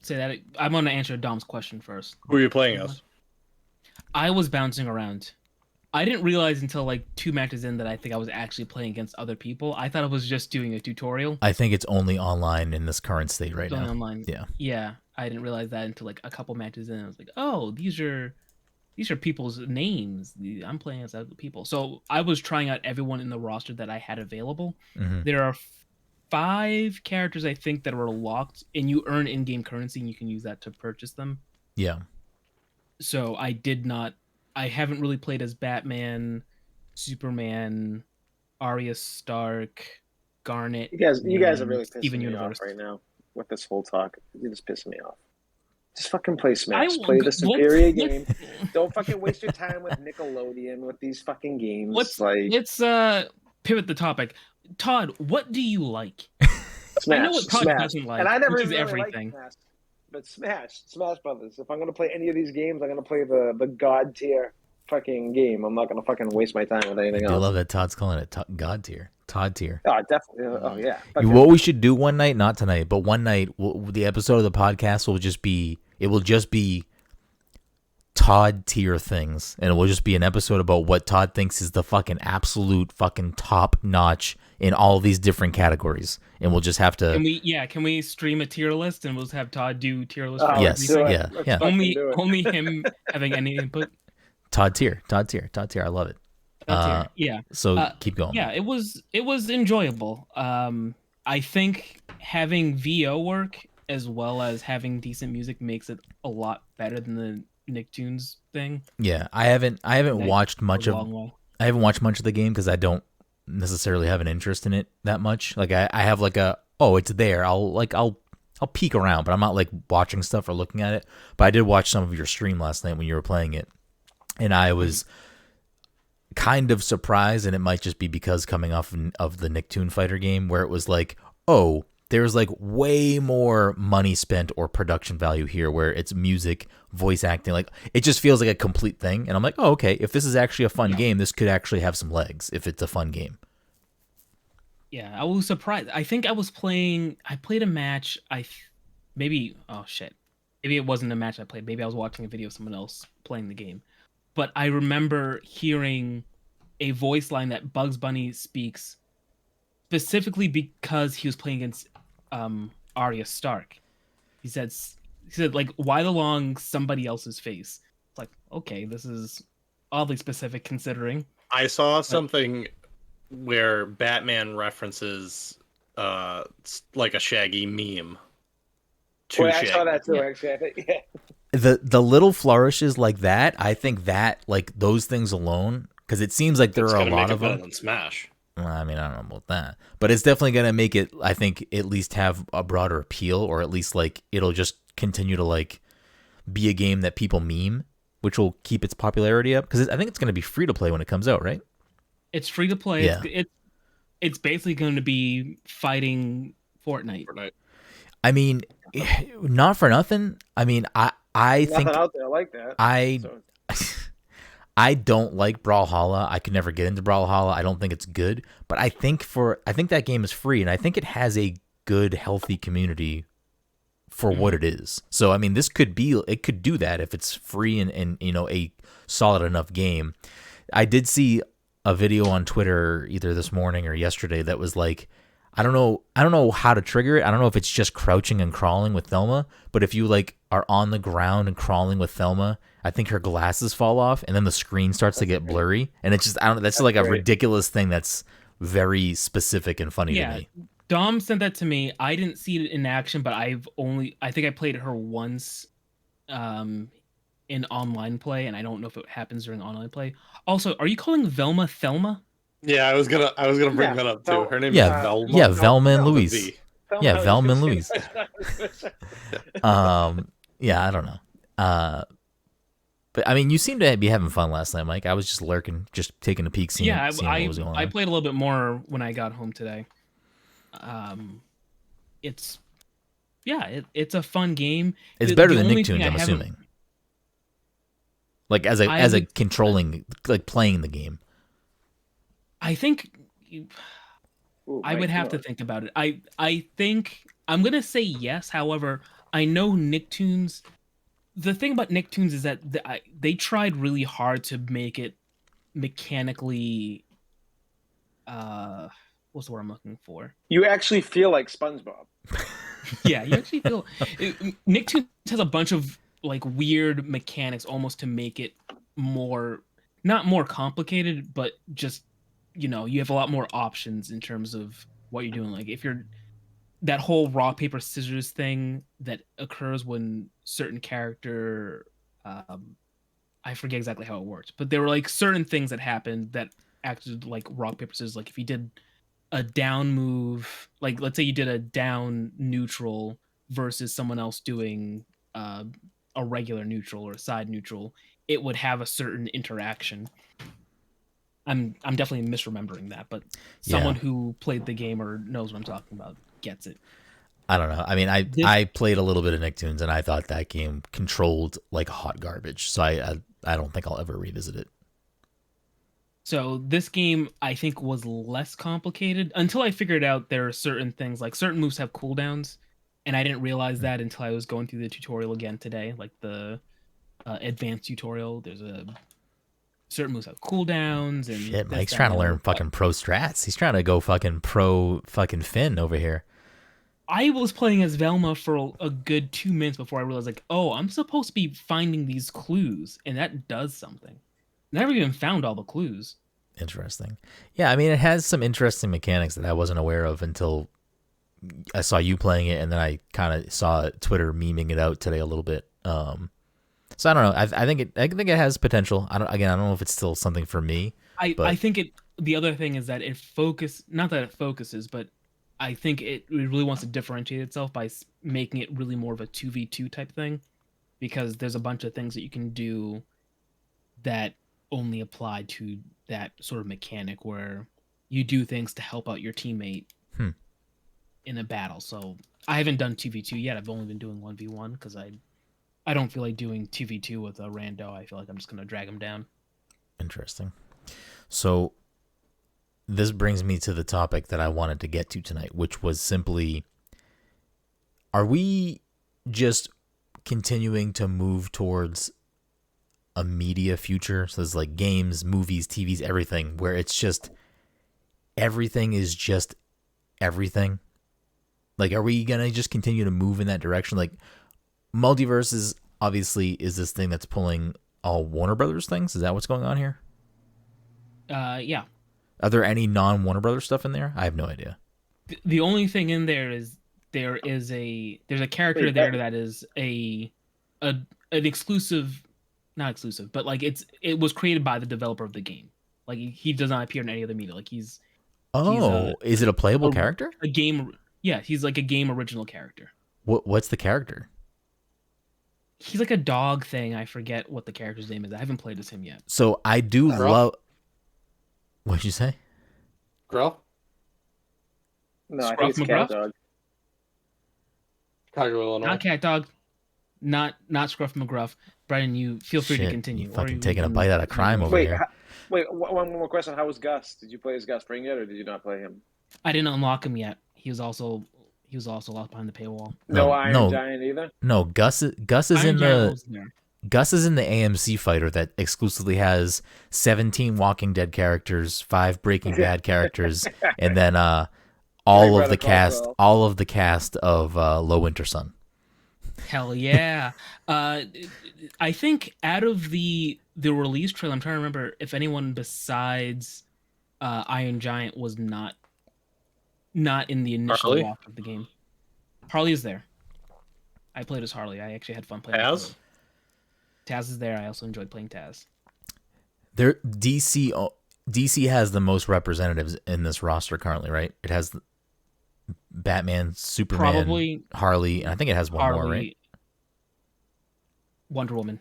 Say that. I'm going to answer Dom's question first. Who are you playing as? I was bouncing around. I didn't realize until like 2 matches in that I think I was actually playing against other people. I thought I was just doing a tutorial. I think it's only online in this current state right now. Only online. Yeah. Yeah. I didn't realize that until like a couple matches in. I was like, oh, these are people's names. I'm playing as other people. So I was trying out everyone in the roster that I had available. Mm-hmm. There are 5 characters I think that are locked, and you earn in-game currency, and you can use that to purchase them. Yeah. So I haven't really played as Batman, Superman, Arya Stark, Garnet. You guys are really pissing Steven me Universe off right now with this whole talk. You're just pissing me off. Just fucking play Smash. Play the superior game. Don't fucking waste your time with Nickelodeon with these fucking games. Let's pivot the topic. Todd, what do you like? Smash. I know what Todd doesn't like. And I never which really is everything. liked Smash. But Smash Brothers. If I'm gonna play any of these games, I'm gonna play the god tier fucking game. I'm not gonna fucking waste my time with anything else. I love that Todd's calling it God tier. Todd tier. Oh, definitely. Oh, yeah. What we should do one night, not tonight, but one night, the episode of the podcast will just be Todd tier things, and it will just be an episode about what Todd thinks is the fucking absolute fucking top notch in all these different categories, and we'll just have to. Can we stream a tier list and we'll have Todd do tier list? Yes, yeah. Only him having any input. Todd tier. I love it. Yeah. So keep going. Yeah, it was enjoyable. I think having VO work as well as having decent music makes it a lot better than the Nicktoons thing. Yeah, I haven't watched much of the game because I don't necessarily have an interest in it that much. Like I have like it's there. I'll peek around, but I'm not like watching stuff or looking at it. But I did watch some of your stream last night when you were playing it, and I was kind of surprised, and it might just be because coming off of the Nicktoon Fighter game where it was like, oh, there's like way more money spent or production value here where it's music, voice acting, like it just feels like a complete thing. And I'm like, oh, okay, if this is actually a fun game, this could actually have some legs if it's a fun game. Yeah, I was surprised. I think I played a match. Maybe it wasn't a match I played. Maybe I was watching a video of someone else playing the game. but I remember hearing a voice line that Bugs Bunny speaks specifically because he was playing against Arya Stark. He said like, why along somebody else's face? It's like, okay, this is oddly specific considering. I saw something where Batman references like a Shaggy meme. I saw that too, actually. I think, The little flourishes like that, I think that, like, those things alone, because it seems like there are a lot of them. Than Smash. Well, I mean, I don't know about that, but it's definitely gonna make it, I think, at least have a broader appeal, or at least like it'll just continue to like be a game that people meme, which will keep its popularity up. Because I think it's gonna be free to play when it comes out, right? It's free to play. Yeah. It's basically going to be fighting Fortnite. I mean, not for nothing. I mean, I think nothing out there like that. I don't like Brawlhalla. I could never get into Brawlhalla. I don't think it's good, but I think that game is free, and I think it has a good, healthy community for what it is. So I mean, it could do that if it's free and you know, a solid enough game. I did see a video on Twitter either this morning or yesterday that was like, I don't know how to trigger it. I don't know if it's just crouching and crawling with Thelma, but if you like are on the ground and crawling with Thelma, I think her glasses fall off and then the screen starts to get blurry, and it's just, that's like a ridiculous thing that's very specific and funny to me. Dom sent that to me. I didn't see it in action, but I think I played her once in online play, and I don't know if it happens during online play. Also, are you calling Velma Thelma? Yeah, I was gonna bring that up too. Her name is Velma. Yeah, Velma and Louise. Yeah, Velma and Louise. Yeah, I don't know. But I mean, you seem to be having fun last night, Mike. I was just lurking, just taking a peek, seeing what was going on. I played a little bit more when I got home today. It's a fun game. It's better than Nicktoons, I'm assuming. Like as a controlling, like playing the game. I think I would have to think about it. I think I'm gonna say yes. However, I know Nicktoons. The thing about Nicktoons is that they tried really hard to make it mechanically. What's the word I'm looking for? You actually feel like SpongeBob. Yeah, you actually feel. Nicktoons has a bunch of like weird mechanics, almost to make it not more complicated, but just, you know, you have a lot more options in terms of what you're doing. Like if you're that whole rock paper scissors thing that occurs when certain character, I forget exactly how it worked, but there were like certain things that happened that acted like rock paper scissors. Like if you did a down move, like let's say you did a down neutral versus someone else doing a regular neutral or a side neutral, it would have a certain interaction. I'm definitely misremembering that, but someone who played the game or knows what I'm talking about gets it. I don't know. I mean, I played a little bit of Nicktoons, and I thought that game controlled like hot garbage. So I don't think I'll ever revisit it. So this game, I think, was less complicated until I figured out there are certain things, like certain moves have cooldowns, and I didn't realize that until I was going through the tutorial again today, like the advanced tutorial. There's certain moves have cooldowns, and shit, Mike's trying to learn fucking pro strats. He's trying to go fucking pro fucking Finn over here. I was playing as Velma for a good 2 minutes before I realized, like, oh, I'm supposed to be finding these clues, and that does something. Never even found all the clues. Interesting. Yeah, I mean, it has some interesting mechanics that I wasn't aware of until I saw you playing it, and then I kind of saw Twitter memeing it out today a little bit. So I don't know. I think it has potential. I don't know if it's still something for me. I think it. The other thing is that not that it focuses, but I think it really wants to differentiate itself by making it really more of a 2v2 type thing, because there's a bunch of things that you can do that only apply to that sort of mechanic where you do things to help out your teammate in a battle. So I haven't done 2v2 yet. I've only been doing 1v1 because I don't feel like doing 2v2 with a rando. I feel like I'm just going to drag him down. Interesting. So this brings me to the topic that I wanted to get to tonight, which was simply, are we just continuing to move towards a media future. So there's like games, movies, TVs, everything, where it's just everything is just everything. Like, are we gonna just continue to move in that direction? Like, MultiVersus obviously is this thing that's pulling all Warner Brothers things. Is that what's going on here? Yeah. Are there any non-Warner Brothers stuff in there? I have no idea. The only thing in there is there's a character there that is an exclusive, not exclusive, but like it was created by the developer of the game. Like he does not appear in any other media. Like is it a playable character? A game. Yeah, he's like a game original character. What's the character? He's like a dog thing. I forget what the character's name is. I haven't played as him yet. So I do love. What'd you say? Grell? No, I think it's Cat Dog. Chicago, Illinois. Not Cat Dog. Not Scruff McGruff. Brenden, you feel free to continue. You fucking taking a bite out of crime over here. Wait, one more question. How was Gus? Did you play as Gus Fring yet, or did you not play him? I didn't unlock him yet. He was also locked behind the paywall. No Iron Giant either? No, Gus is in the AMC fighter that exclusively has 17 Walking Dead characters, 5 Breaking Bad characters, and then all of the cast of Low Winter Sun. Hell yeah. I think out of the release trailer, I'm trying to remember if anyone besides Iron Giant was not in the initial walk of the game. Harley is there. I played as Harley. I actually had fun playing. Taz is there. I also enjoyed playing Taz. DC has the most representatives in this roster currently, right? It has Batman, Superman, probably Harley, and I think it has one more, right? Wonder Woman.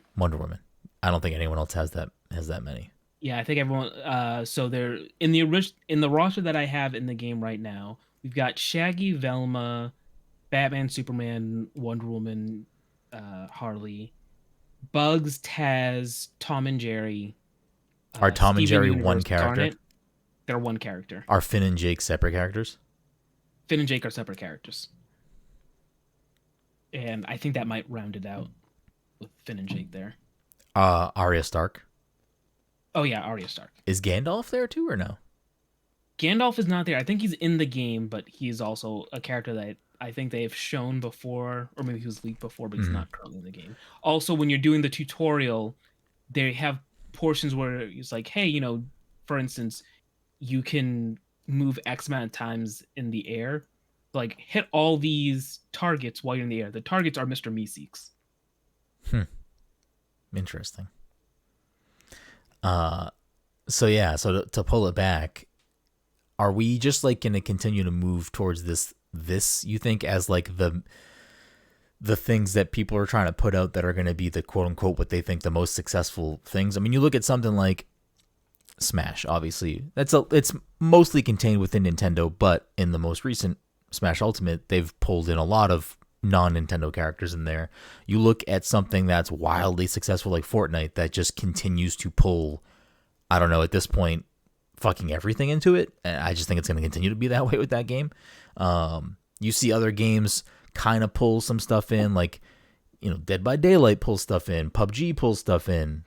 I don't think anyone else has that many. Yeah, I think everyone. So they're in the roster that I have in the game right now. We've got Shaggy, Velma, Batman, Superman, Wonder Woman, Harley, Bugs, Taz, Tom and Jerry. Are Tom and Jerry one character? Garnet. They're one character. Are Finn and Jake separate characters? Finn and Jake are separate characters. And I think that might round it out with Finn and Jake there. Arya Stark. Oh yeah, Arya Stark. Is Gandalf there too or no? Gandalf is not there. I think he's in the game, but he's also a character that I think they have shown before, or maybe he was leaked before, but he's not currently in the game. Also, when you're doing the tutorial, they have portions where it's like, hey, for instance, you can move X amount of times in the air. Like, hit all these targets while you're in the air. The targets are Mr. Meeseeks. Interesting. So to pull it back, are we just like going to continue to move towards this you think as like the things that people are trying to put out that are going to be the quote unquote what they think the most successful things? I mean, you look at something like Smash, obviously it's mostly contained within Nintendo, but in the most recent Smash Ultimate, they've pulled in a lot of non-Nintendo characters in there. You look at something that's wildly successful like Fortnite that just continues to pull, I don't know, at this point, fucking everything into it. And I just think it's going to continue to be that way with that game. You see other games kind of pull some stuff in, like, Dead by Daylight pulls stuff in, PUBG pulls stuff in.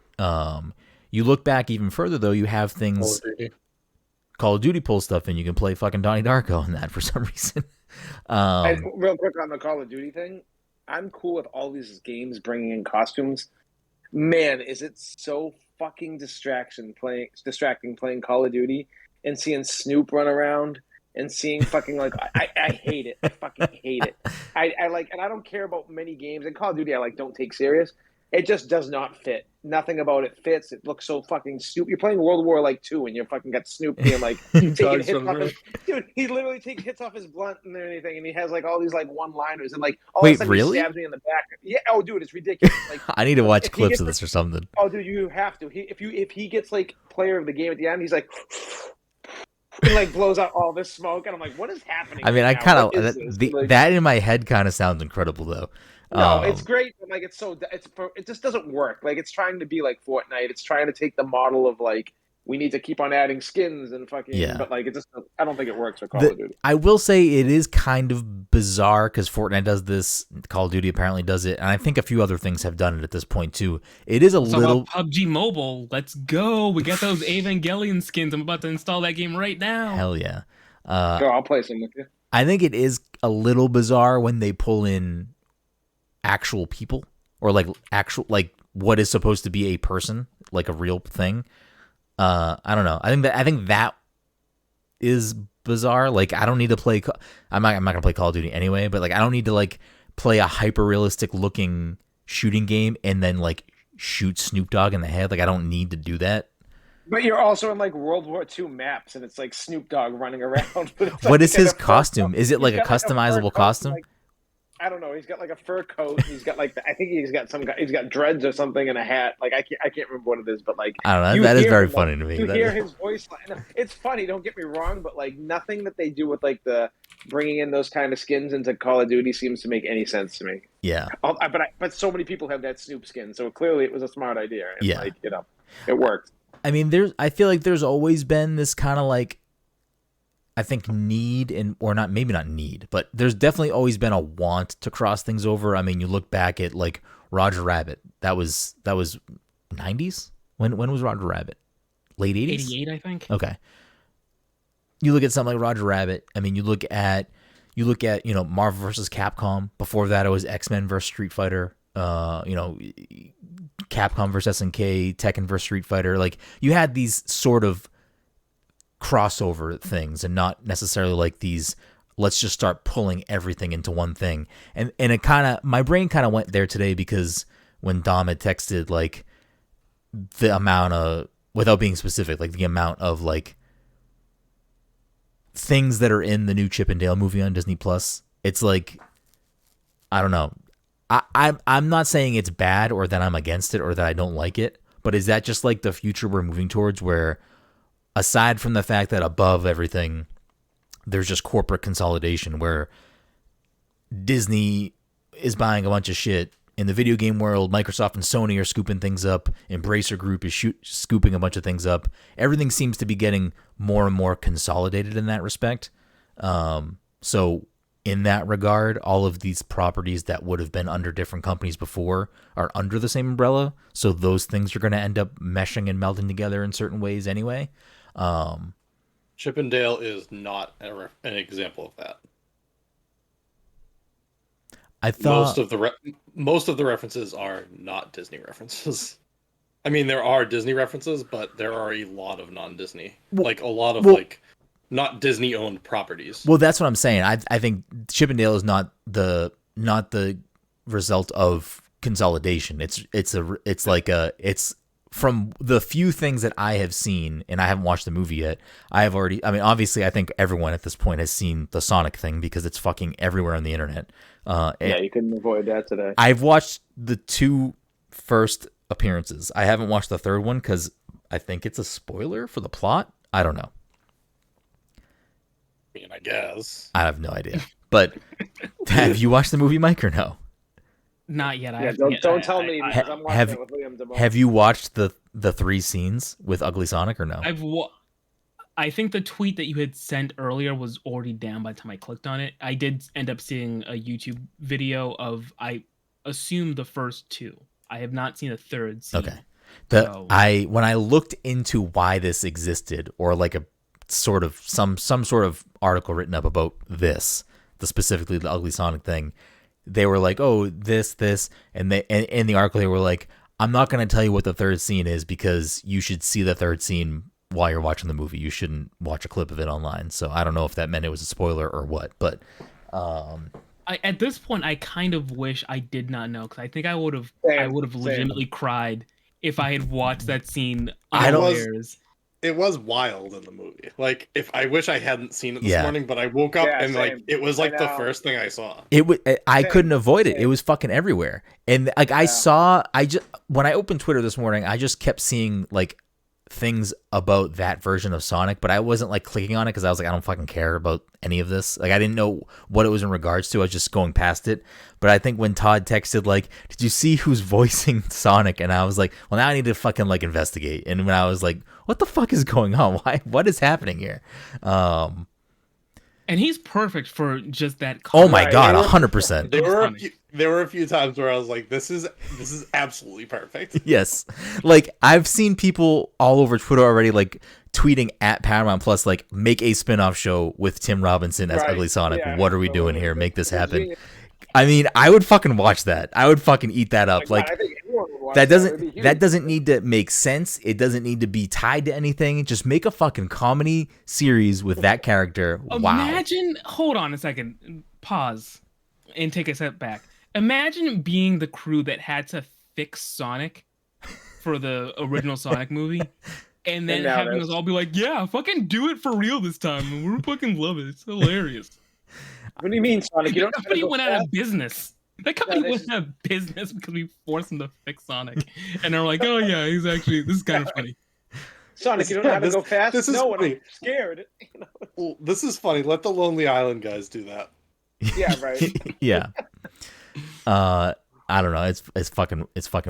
You look back even further, though, you have things... Call of Duty pulls stuff in. You can play fucking Donnie Darko in that for some reason. Real quick on the Call of Duty thing, I'm cool with all these games bringing in costumes. Man, is it so fucking distracting playing Call of Duty and seeing Snoop run around and seeing fucking like I hate it. I fucking hate it. I like, and I don't care about many games. And Call of Duty I don't take serious. It just does not fit. Nothing about it fits. It looks so fucking stupid. You're playing World War II and you're fucking got Snoop being like taking hits off his, dude. He literally takes hits off his blunt and anything, and he has all these one-liners and all of a sudden really? He stabs me in the back. Yeah. Oh, dude, it's ridiculous. I need to watch clips of this or something. Oh, dude, you have to. If he gets player of the game at the end, he's like. And blows out all this smoke, and I'm like, "What is happening?" I mean, right I kind of that in my head kind of sounds incredible, though. No, it's great, but it just doesn't work. It's trying to be like Fortnite. It's trying to take the model of we need to keep on adding skins and fucking. Yeah. But like, it just, I don't think it works for Call of Duty. I will say it is kind of bizarre because Fortnite does this, Call of Duty apparently does it, and I think a few other things have done it at this point too. It is a little PUBG Mobile. Let's go. We got those Evangelion skins. I'm about to install that game right now. Hell yeah. I'll play some with you. I think it is a little bizarre when they pull in actual people or like what is supposed to be a person, like a real thing. I don't know. I think that is bizarre. Like, I don't need to play. I'm not gonna play Call of Duty anyway. But like, I don't need to like play a hyper realistic looking shooting game and then like shoot Snoop Dogg in the head. Like, I don't need to do that. But you're also in like World War II maps, and it's like Snoop Dogg running around. What is his costume? Is it like a customizable costume? Like, I don't know. He's got like a fur coat. He's got like I think he's got he's got dreads or something and a hat. Like I can't remember what it is, but like I don't know. That is very funny to me. You hear his voice. It's funny. Don't get me wrong, but like nothing that they do with like the bringing in those kind of skins into Call of Duty seems to make any sense to me. Yeah. But so many people have that Snoop skin, so clearly it was a smart idea. And yeah. Like, it worked. I mean, I feel like there's always been this kind of like, I think maybe not need, but there's definitely always been a want to cross things over. I mean, you look back at like Roger Rabbit. That was 90s. When was Roger Rabbit? Late 80s? 88, I think. Okay. You look at something like Roger Rabbit. I mean, you look at Marvel versus Capcom. Before that, it was X-Men versus Street Fighter. Capcom versus SNK, Tekken versus Street Fighter. Like, you had these sort of crossover things and not necessarily like these, let's just start pulling everything into one thing. And it kind of, my brain kind of went there today because when Dom had texted like the amount of, without being specific, like the amount of like things that are in the new Chip and Dale movie on Disney Plus, it's like, I don't know. I'm not saying it's bad or that I'm against it or that I don't like it, but is that just like the future we're moving towards where aside from the fact that above everything, there's just corporate consolidation where Disney is buying a bunch of shit. In the video game world, Microsoft and Sony are scooping things up. Embracer Group is scooping a bunch of things up. Everything seems to be getting more and more consolidated in that respect. So in that regard, all of these properties that would have been under different companies before are under the same umbrella. So those things are going to end up meshing and melding together in certain ways anyway. Chip and Dale is not an example of that. I thought most of the references are not Disney references. I mean, there are Disney references, but there are a lot of non-Disney, like a lot of like not Disney-owned properties. Well, that's what I'm saying. I think Chip and Dale is not the result of consolidation. It's from the few things that I have seen, and I haven't watched the movie yet. Obviously, I think everyone at this point has seen the Sonic thing because it's fucking everywhere on the internet. Yeah, you couldn't avoid that today. I've watched the 2 first appearances. I haven't watched the third one because I think it's a spoiler for the plot. I don't know. I mean, I guess. I have no idea. But have you watched the movie, Mike, or no? Not yet. Don't tell me because I'm watching it with Liam DeMoss. Have you watched the 3 scenes with Ugly Sonic or no? I think the tweet that you had sent earlier was already down by the time I clicked on it. I did end up seeing a YouTube video of, I assume, the first 2. I have not seen a third scene. Okay. When I looked into why this existed, or like a sort of some sort of article written up about this, specifically the Ugly Sonic thing, they were like, oh, this, and in the article they were like, I'm not going to tell you what the third scene is because you should see the third scene while you're watching the movie. You shouldn't watch a clip of it online. So I don't know if that meant it was a spoiler or what, but at this point I kind of wish I did not know, because I think I would have legitimately cried if I had watched that scene unawares. It was wild in the movie. Like, I wish I hadn't seen it this morning, but I woke up and like it was like the first thing I saw. I couldn't avoid it. It was fucking everywhere. And like when I opened Twitter this morning, I just kept seeing like things about that version of Sonic, but I wasn't like clicking on it because I was like, I don't fucking care about any of this. Like, I didn't know what it was in regards to. I was just going past it. But I think when Todd texted, like, did you see who's voicing Sonic? And I was like, well, now I need to fucking like investigate. And when I was like, what the fuck is going on? What is happening here? And he's perfect for just that. Oh my god, 100%. There were a few times where I was like, "This is absolutely perfect." Yes, like I've seen people all over Twitter already, like tweeting at Paramount Plus, like make a spin-off show with Tim Robinson as Ugly Sonic. Yeah, what are we doing here? Make this happen. I mean, I would fucking watch that. I would fucking eat that up. Like, that doesn't need to make sense. It doesn't need to be tied to anything. Just make a fucking comedy series with that character. Imagine, hold on a second, pause, and take a step back. Imagine being the crew that had to fix Sonic for the original Sonic movie, and then having us all be like, "Yeah, fucking do it for real this time. We fucking love it. It's hilarious." What do you mean, Sonic? You don't that company went out of business. That company went out of business because we forced them to fix Sonic. And they're like, oh yeah, this is kind of funny. Sonic, you don't know how to go fast? This is funny. I'm scared. Well, this is funny. Let the Lonely Island guys do that. Yeah, right. Yeah. I don't know. It's fucking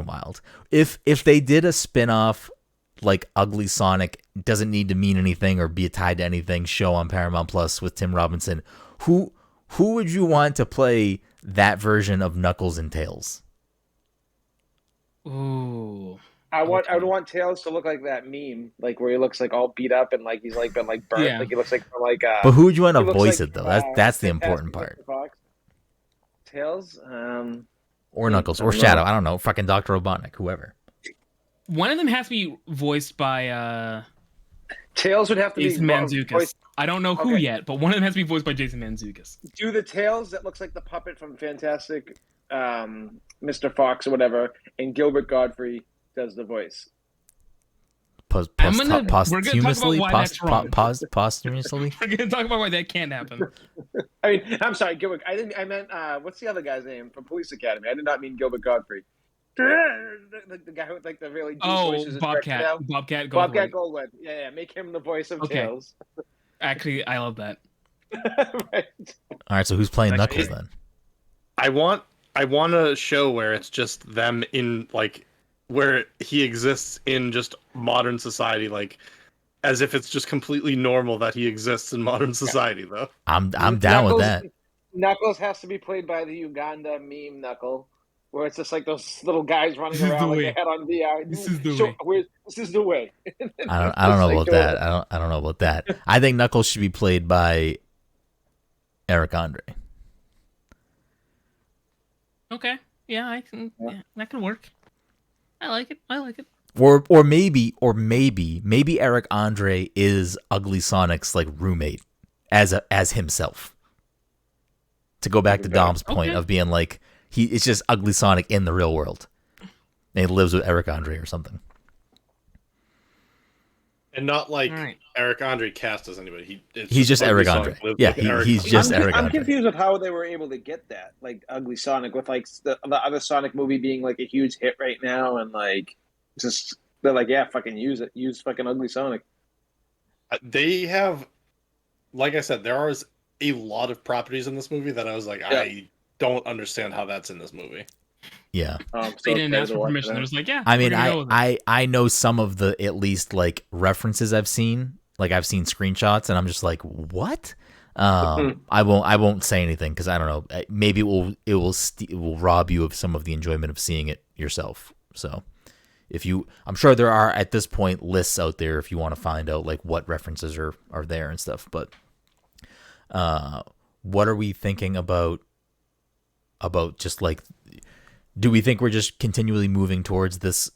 wild. If they did a spin-off like Ugly Sonic, doesn't need to mean anything or be tied to anything, show on Paramount Plus with Tim Robinson, who would you want to play that version of Knuckles and Tails? Ooh. I would want Tails to look like that meme, like where he looks like all beat up and like he's like been like burnt. Yeah. Like he looks like But who would you want to voice it though? That's the important part. Tails, or Knuckles, or Shadow. I don't know. Fucking Dr. Robotnik, whoever. One of them has to be voiced by Tails would have to Jason Mantzoukas. I don't know who yet, but one of them has to be voiced by Jason Mantzoukas. Do the Tails that looks like the puppet from Fantastic Mr. Fox or whatever, and Gilbert Godfrey does the voice. Posthumously? Posthumously? We're going to talk about why that can't happen. I mean, I'm sorry, Gilbert. I meant, what's the other guy's name from Police Academy? I did not mean Gilbert Godfrey. The guy with like the really deep voices. Bobcat Goldthwait. Yeah, make him the voice of Tails. Actually, I love that. Right. All right, so who's playing Knuckles then? I want a show where it's just them in like where he exists in just modern society, like as if it's just completely normal that he exists in modern society. Though I'm down with that. Knuckles has to be played by the Uganda meme Knuckle. Where it's just like those little guys running around like they had on VR. This is the way. This is the way. I don't know about that. I don't know about that. I think Knuckles should be played by Eric Andre. Okay. Yeah, that can work. I like it. Or maybe Eric Andre is Ugly Sonic's like roommate as himself. To go back to Dom's point of being like, it's just Ugly Sonic in the real world. And he lives with Eric Andre or something. And not like Eric Andre cast as anybody. He's just Eric Andre. Yeah, he's just Eric Andre. I'm confused with how they were able to get that, like Ugly Sonic, with like the other Sonic movie being like a huge hit right now, and like just they're like, yeah, fucking use it, use fucking Ugly Sonic. They have, like I said, there are a lot of properties in this movie that I was like, I don't understand how that's in this movie. Yeah. They didn't ask for permission. They're just like, yeah. I mean, I know some of the at least like references I've seen. Like I've seen screenshots, and I'm just like, what? I won't say anything because I don't know. Maybe it will rob you of some of the enjoyment of seeing it yourself. So, I'm sure there are at this point lists out there if you want to find out like what references are there and stuff. But, what are we thinking about just like? Do we think we're just continually moving towards this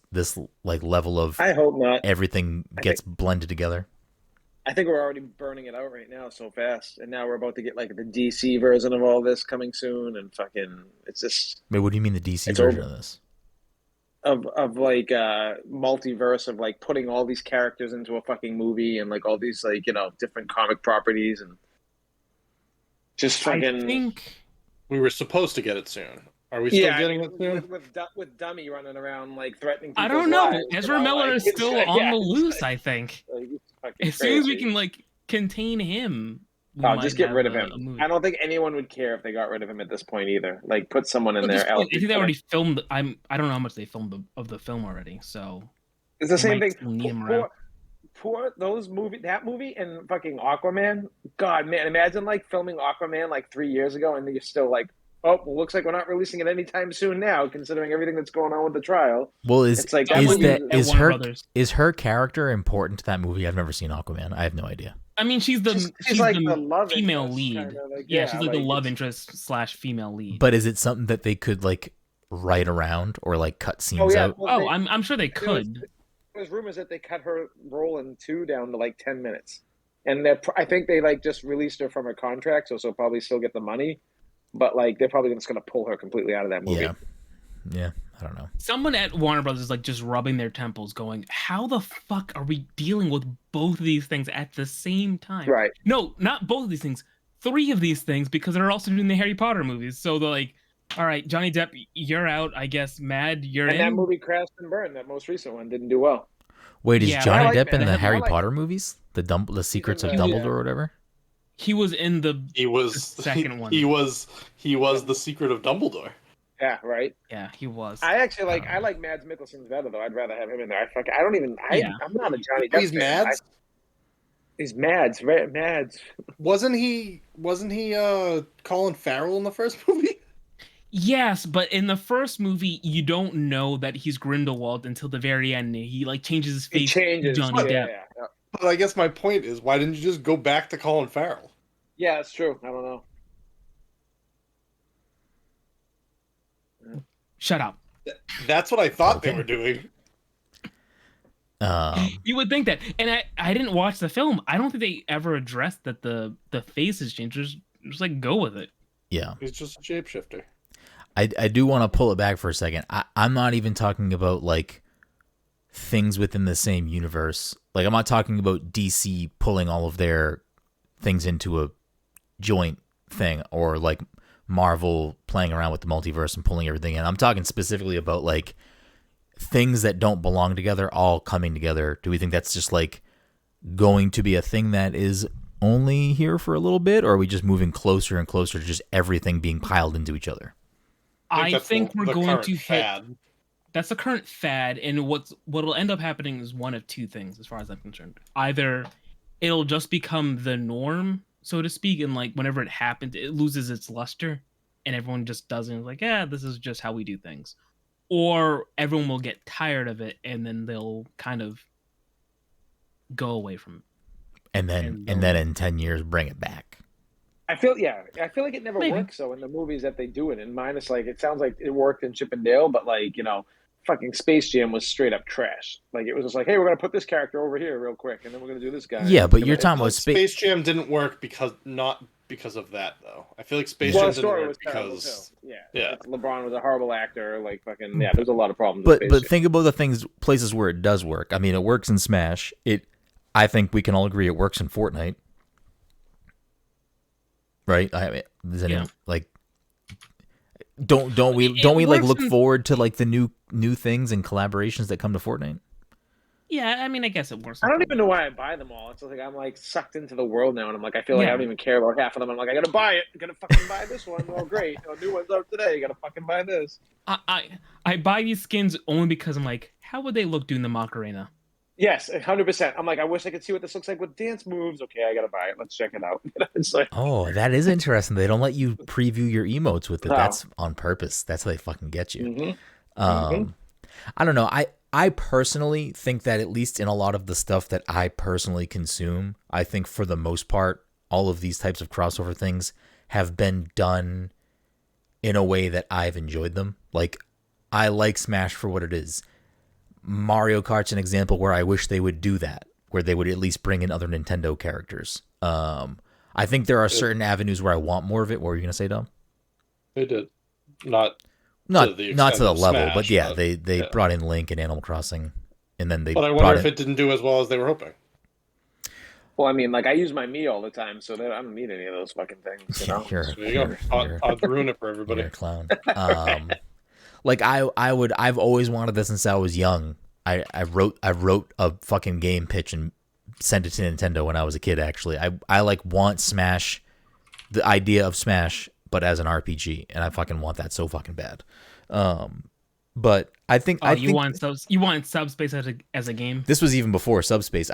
like level of? I hope not. Everything gets blended together. I think we're already burning it out right now so fast, and now we're about to get like the DC version of all this coming soon, and fucking it's just. Wait, what do you mean the DC version of this? Of like multiverse of like putting all these characters into a fucking movie and like all these like different comic properties and just fucking. I think we were supposed to get it soon. Are we still getting it soon? With Dummy running around like threatening people's I don't know. lives, Ezra Miller is still on the loose, I think. As soon as we can like contain him, we might just get rid of him. Movie. I don't think anyone would care if they got rid of him at this point either. Like put someone in there. I think they already filmed. I don't know how much they filmed of the film already. So it's the same thing. Poor that movie and fucking Aquaman. God, man, imagine like filming Aquaman like 3 years ago, and you're still like, oh, well, looks like we're not releasing it anytime soon now, considering everything that's going on with the trial. Well, is her character important to that movie? I've never seen Aquaman. I have no idea. I mean, she's like the love female lead. Like, she's like the love interest / female lead. But is it something that they could like write around or like cut scenes out? Well, I'm sure they could. There's rumors that they cut her role in 2 down to like 10 minutes, and I think they like just released her from her contract, so she'll probably still get the money, but like they're probably just gonna pull her completely out of that movie. Yeah, I don't know. Someone at Warner Brothers is like just rubbing their temples, going, "How the fuck are we dealing with both of these things at the same time?" Right? No, not both of these things. 3 of these things, because they're also doing the Harry Potter movies. So they're like, all right, Johnny Depp, you're out. I guess Mad, you're in. And that movie crashed and burned. That most recent one didn't do well. Wait, is Johnny Depp in the Harry Potter movies? The Secrets of Dumbledore or whatever? He was in the second one. He was the Secret of Dumbledore. Yeah, right. Yeah, he was. I actually I like Mads Mikkelsen's better though. I'd rather have him in there. I'm not a Johnny Depp. He's Mads. He's Mads, right? Mads. Wasn't he Colin Farrell in the first movie? Yes, but in the first movie, you don't know that he's Grindelwald until the very end. He like changes his face to Johnny Depp. Yeah. But I guess my point is, why didn't you just go back to Colin Farrell? Yeah, it's true. I don't know. Shut up. That's what I thought they were doing. You would think that, and I didn't watch the film. I don't think they ever addressed that the face has changed. Just like go with it. Yeah, he's just a shapeshifter. I do want to pull it back for a second. I'm not even talking about like things within the same universe. Like I'm not talking about DC pulling all of their things into a joint thing, or like Marvel playing around with the multiverse and pulling everything in. I'm talking specifically about like things that don't belong together all coming together. Do we think that's just like going to be a thing that is only here for a little bit, or are we just moving closer and closer to just everything being piled into each other? I think we're going to fad. hit. That's the current fad, and what'll end up happening is one of two things, as far as I'm concerned. Either it'll just become the norm, so to speak, and like whenever it happens, it loses its luster, and everyone just doesn't like, this is just how we do things. Or everyone will get tired of it, and then they'll kind of go away from it. And then in 10 years, bring it back. I feel like it never works though in the movies that they do it in. Minus like it sounds like it worked in Chip and Dale, but like fucking Space Jam was straight up trash. Like it was just like, hey, we're gonna put this character over here real quick, and then we're gonna do this guy. Yeah, but you're talking about Space Jam didn't work because of that though. I feel like Space Jam didn't work because LeBron was a horrible actor. Like fucking there's a lot of problems. But think about the places where it does work. I mean, it works in Smash. I think we can all agree it works in Fortnite. Right? I mean, does anyone like don't we like look forward to like the new things and collaborations that come to Fortnite? Yeah, I mean, I guess it works. I don't even know why I buy them all. It's like I'm like sucked into the world now, and I'm like I feel like I don't even care about half of them. I'm like I gotta buy it. I gotta fucking buy this one. Oh great, new one's out today. You gotta fucking buy this. I buy these skins only because I'm like, how would they look doing the Macarena? Yes, 100%. I'm like, I wish I could see what this looks like with dance moves. Okay, I gotta buy it. Let's check it out. It's like, oh, that is interesting. They don't let you preview your emotes with it. No. That's on purpose. That's how they fucking get you. Mm-hmm. I don't know. I personally think that at least in a lot of the stuff that I personally consume, I think for the most part, all of these types of crossover things have been done in a way that I've enjoyed them. Like, I like Smash for what it is. Mario Kart's an example where I wish they would do that, where they would at least bring in other Nintendo characters. I think there are certain avenues where I want more of it. What were you going to say, Dom? They did. Not to the level, Smash, but yeah, they brought in Link and Animal Crossing, and then they. But I wonder if it didn't do as well as they were hoping. Well, I mean, like I use my me all the time, so I don't need any of those fucking things. You know? Todd's ruin it for everybody. You're a clown. Like I've always wanted this since I was young. I wrote a fucking game pitch and sent it to Nintendo when I was a kid. Actually, I like want Smash, the idea of Smash, but as an RPG, and I fucking want that so fucking bad. But I think you want Subspace as a game. This was even before Subspace.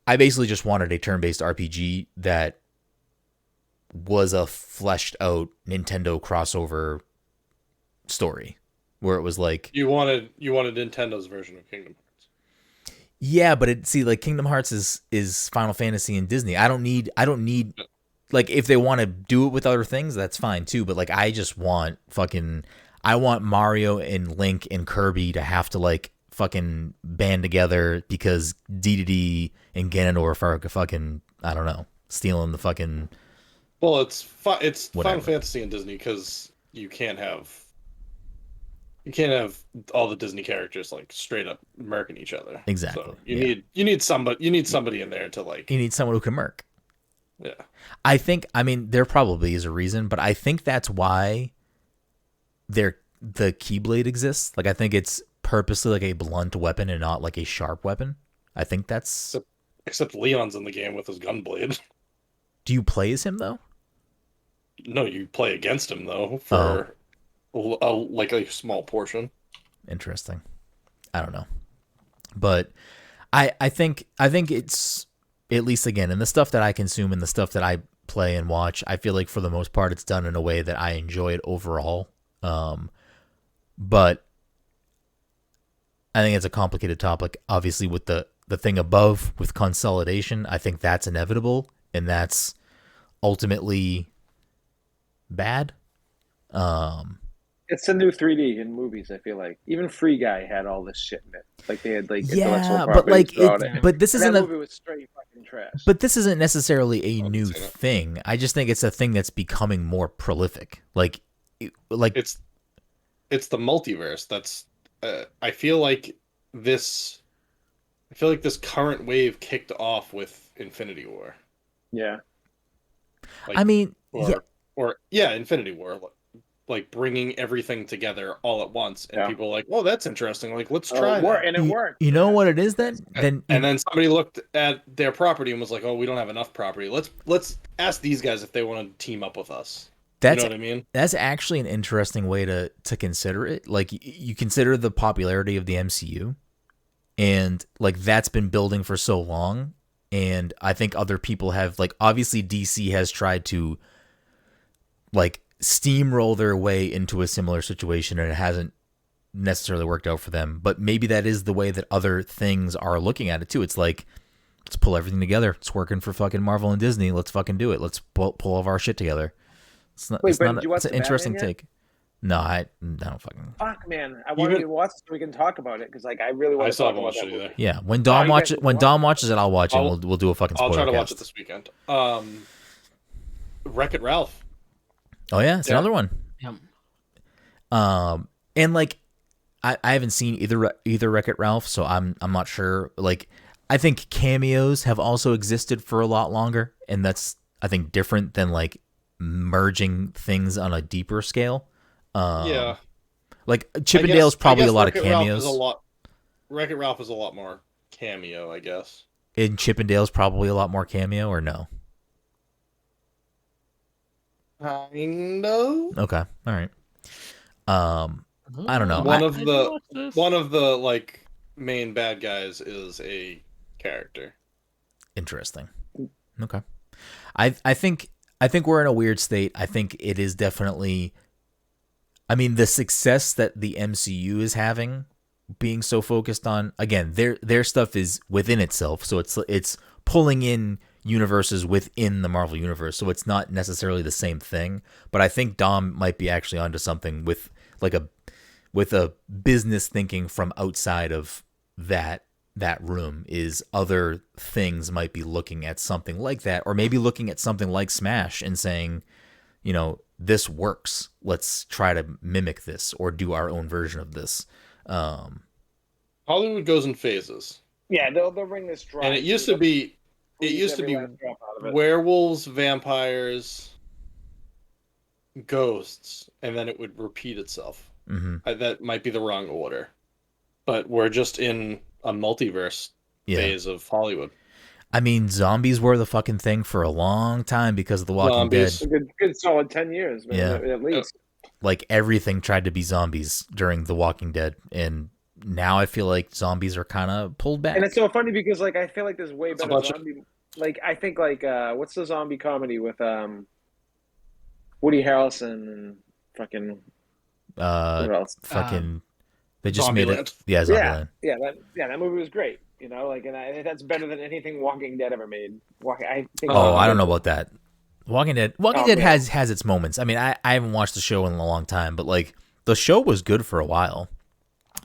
I basically just wanted a turn-based RPG that was a fleshed out Nintendo crossover story, where it was like you wanted Nintendo's version of Kingdom Hearts. Yeah, but like Kingdom Hearts is Final Fantasy and Disney. I don't need like if they want to do it with other things, that's fine too. But like I just want I want Mario and Link and Kirby to have to like fucking band together because Dedede and Ganondorf are fucking, I don't know, stealing the fucking. Well, it's Final Fantasy and Disney because you can't have all the Disney characters like straight up murking each other. Exactly. So you need somebody in there to like. You need someone who can murk. Yeah. I mean, there probably is a reason, but I think that's why the Keyblade exists. Like, I think it's purposely like a blunt weapon and not like a sharp weapon. I think that's. Except Leon's in the game with his gunblade. Do you play as him though? No, you play against him though for like a small portion. Interesting. I don't know, but I think it's, at least again, in the stuff that I consume and the stuff that I play and watch, I feel like for the most part it's done in a way that I enjoy it overall. But I think it's a complicated topic. Obviously, with the thing above with consolidation, I think that's inevitable and that's ultimately bad. It's a new 3D in movies. I feel like even Free Guy had all this shit in it. Like they had like yeah, but like but this isn't that movie was straight fucking trash. But this isn't necessarily a new thing. I just think it's a thing that's becoming more prolific. Like it's the multiverse. That's I feel like this current wave kicked off with Infinity War. Yeah. Like, I mean, Infinity War, like bringing everything together all at once, and people were like, "Oh, that's interesting. Like, let's try that." And it worked. You know what it is then? And then somebody looked at their property and was like, "Oh, we don't have enough property. Let's ask these guys if they want to team up with us." You know what I mean? That's actually an interesting way to consider it. Like, you consider the popularity of the MCU, and like that's been building for so long. And I think other people have, like, obviously DC has tried to like steamroll their way into a similar situation, and it hasn't necessarily worked out for them. But maybe that is the way that other things are looking at it too. It's like, let's pull everything together. It's working for fucking Marvel and Disney. Let's fucking do it. Let's pull all of our shit together. It's not. It's an interesting take. No, I don't fucking. Fuck, man! I want to watch it so we can talk about it because, like, I really want to talk about that movie. Yeah, when Dom watches it, I'll watch it. We'll do a fucking spoiler. I'll try to cast. watch it this weekend. Wreck-It Ralph. Oh yeah, it's another one. Yeah. And like, I haven't seen either Wreck-It Ralph, so I'm not sure. Like, I think cameos have also existed for a lot longer, and that's, I think, different than like merging things on a deeper scale. Yeah. Like Chippendale's probably a lot of cameos. Wreck-It Ralph is a lot more cameo, I guess. And Chippendale's probably a lot more cameo, or no? Kind of. Okay. All right. I don't know. One of the like main bad guys is a character. Interesting. Okay. I think we're in a weird state. I think it is definitely, I mean, the success that the MCU is having, being so focused on, again, their stuff is within itself, so it's pulling in universes within the Marvel universe, so it's not necessarily the same thing. But I think Dom might be actually onto something with a business thinking from outside of that room, is other things might be looking at something like that, or maybe looking at something like Smash and saying, you know, this works. Let's try to mimic this or do our own version of this. Hollywood goes in phases. Yeah, they'll bring this drama. And it used to be It used to be werewolves, vampires, ghosts, and then it would repeat itself. Mm-hmm. That might be the wrong order, but we're just in a multiverse phase of Hollywood. I mean, zombies were the fucking thing for a long time because of The Walking Dead. A good solid 10 years, man, at least. Like, everything tried to be zombies during The Walking Dead, and now I feel like zombies are kind of pulled back. And it's so funny because, like, I feel like there's way better zombie... Like, I think, like, what's the zombie comedy with Woody Harrelson and fucking... what else? Fucking... They just made it... Yeah, Zombieland. Yeah, that movie was great. You know, like, and that's better than anything Walking Dead ever made. I don't know about that. Walking Dead has its moments. I mean, I haven't watched the show in a long time, but like the show was good for a while,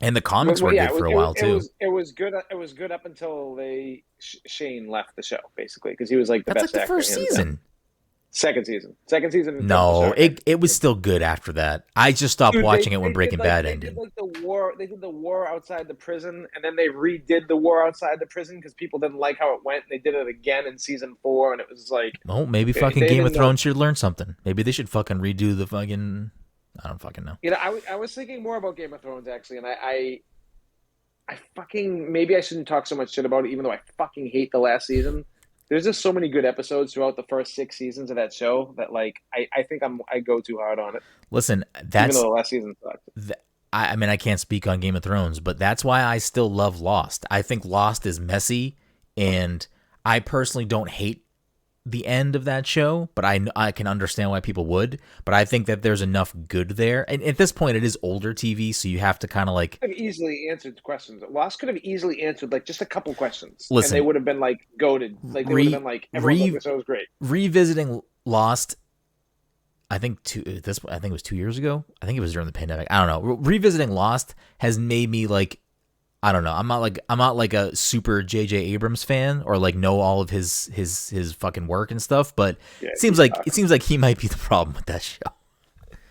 and the comics were good for a while too. It was good. It was good up until Shane left the show, basically, because he was like the best actor. First season. Second season. No, it was still good after that. I just stopped watching it when Breaking Bad ended. They did the war outside the prison, and then they redid the war outside the prison because people didn't like how it went. They did it again in season 4, and it was like, well, maybe fucking Game of Thrones should learn something. Maybe they should fucking redo the fucking. I don't fucking know. You know, I was thinking more about Game of Thrones actually, and I fucking maybe I shouldn't talk so much shit about it, even though I fucking hate the last season. There's just so many good episodes throughout the first 6 seasons of that show that, like, I think I go too hard on it. Listen, even though the last season sucked. I mean, I can't speak on Game of Thrones, but that's why I still love Lost. I think Lost is messy, and I personally don't hate the end of that show, but I can understand why people would. But I think that there's enough good there, and at this point, it is older TV, so you have to kind of like easily answered questions. Lost could have easily answered like just a couple questions, listen, and they would have been like goated. Like they would have been like, everyone thought the show was great. Revisiting Lost, I think it was 2 years ago. I think it was during the pandemic. I don't know. Revisiting Lost has made me like, I don't know. I'm not like a super J.J. Abrams fan or like know all of his fucking work and stuff. But it seems like he might be the problem with that show.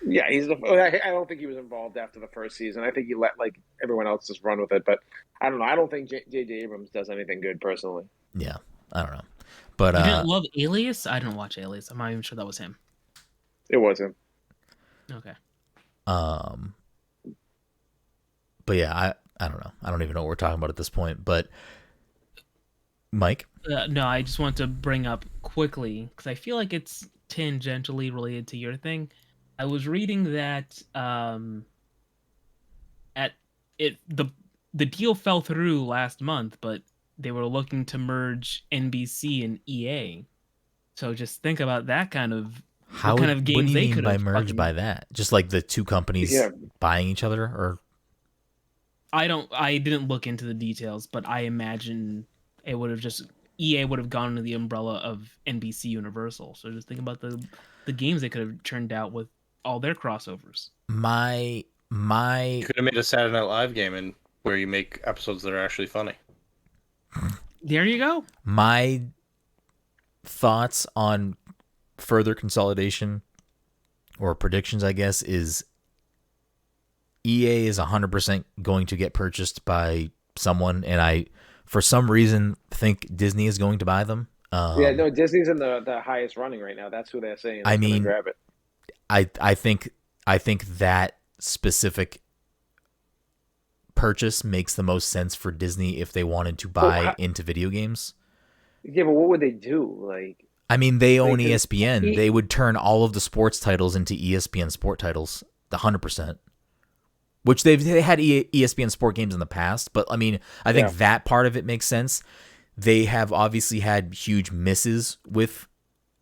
Yeah, I don't think he was involved after the first season. I think he let like everyone else just run with it. But I don't know. I don't think J.J. Abrams does anything good personally. Yeah, I don't know. But you didn't love Alias? I didn't watch Alias. I'm not even sure that was him. It was him. Okay. But yeah, I don't know. I don't even know what we're talking about at this point. But Mike? No, I just want to bring up quickly because I feel like it's tangentially related to your thing. I was reading that the deal fell through last month, but they were looking to merge NBC and EA. So just think about that kind of kind of games they could have merged by that. Just like the two companies buying each other, or I didn't look into the details, but I imagine it would have EA would have gone under the umbrella of NBC Universal. So just think about the games they could have turned out with all their crossovers. My you could have made a Saturday Night Live game and where you make episodes that are actually funny. There you go. My thoughts on further consolidation or predictions, I guess, is EA is 100% going to get purchased by someone, and I, for some reason, think Disney is going to buy them. Disney's in the highest running right now. That's who they're saying. I mean, grab it. I think that specific purchase makes the most sense for Disney if they wanted to buy into video games. Yeah, but what would they do? Like, I mean, they own ESPN. They would turn all of the sports titles into ESPN sport titles, 100%. Which they had ESPN sport games in the past, but I mean, I think that part of it makes sense. They have obviously had huge misses with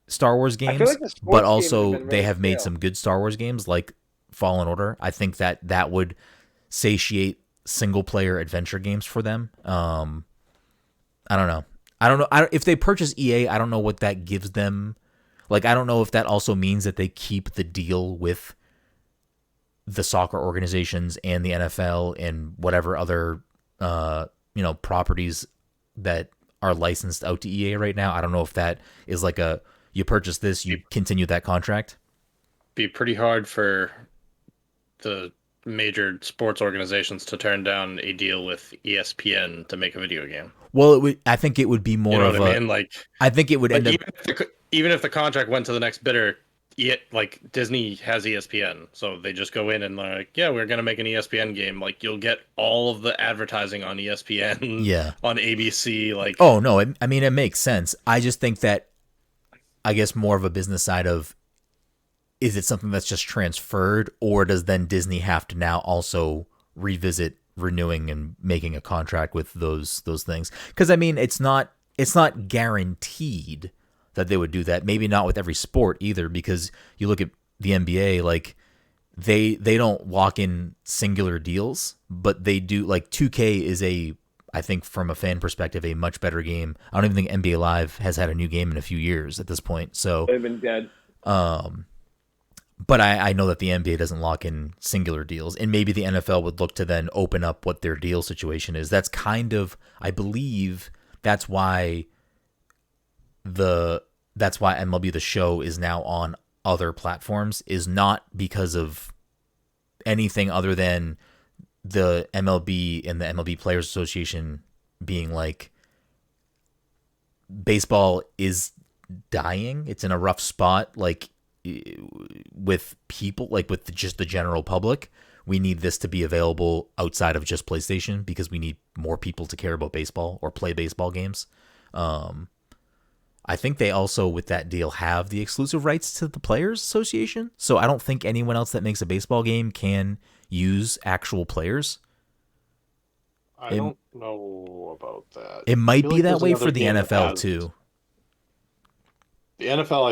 Star Wars games, but also they have made some good Star Wars games like Fallen Order. I think that would satiate single player adventure games for them. I don't know. If they purchase EA, I don't know what that gives them. Like, I don't know if that also means that they keep the deal with the soccer organizations and the NFL and whatever other properties that are licensed out to EA right now. I don't know if that is like you purchase this, you continue that contract. Be pretty hard for the major sports organizations to turn down a deal with ESPN to make a video game. Well, I think it would be more of what I mean? Like, I think it would end up even if the contract went to the next bidder. Like Disney has ESPN, so they just go in and they're like, yeah, we're gonna make an ESPN game. Like you'll get all of the advertising on ESPN, yeah, on ABC. Like, oh no, I mean it makes sense. I just think that I guess more of a business side of, is it something that's just transferred, or does then Disney have to now also revisit renewing and making a contract with those things? Because I mean it's not guaranteed that they would do that. Maybe not with every sport either, because you look at the NBA, like they don't lock in singular deals, but they do. Like 2K is I think from a fan perspective, a much better game. I don't even think NBA Live has had a new game in a few years at this point. So they've been dead. But I know that the NBA doesn't lock in singular deals, and maybe the NFL would look to then open up what their deal situation is. That's kind of, I believe, that's why MLB The Show is now on other platforms, is not because of anything other than the MLB and the MLB Players Association being like, baseball is dying. It's in a rough spot, like with people, like with just the general public. We need this to be available outside of just PlayStation because we need more people to care about baseball or play baseball games. I think they also, with that deal, have the exclusive rights to the Players Association. So I don't think anyone else that makes a baseball game can use actual players. I don't know about that. It might be that way for the NFL too. The NFL,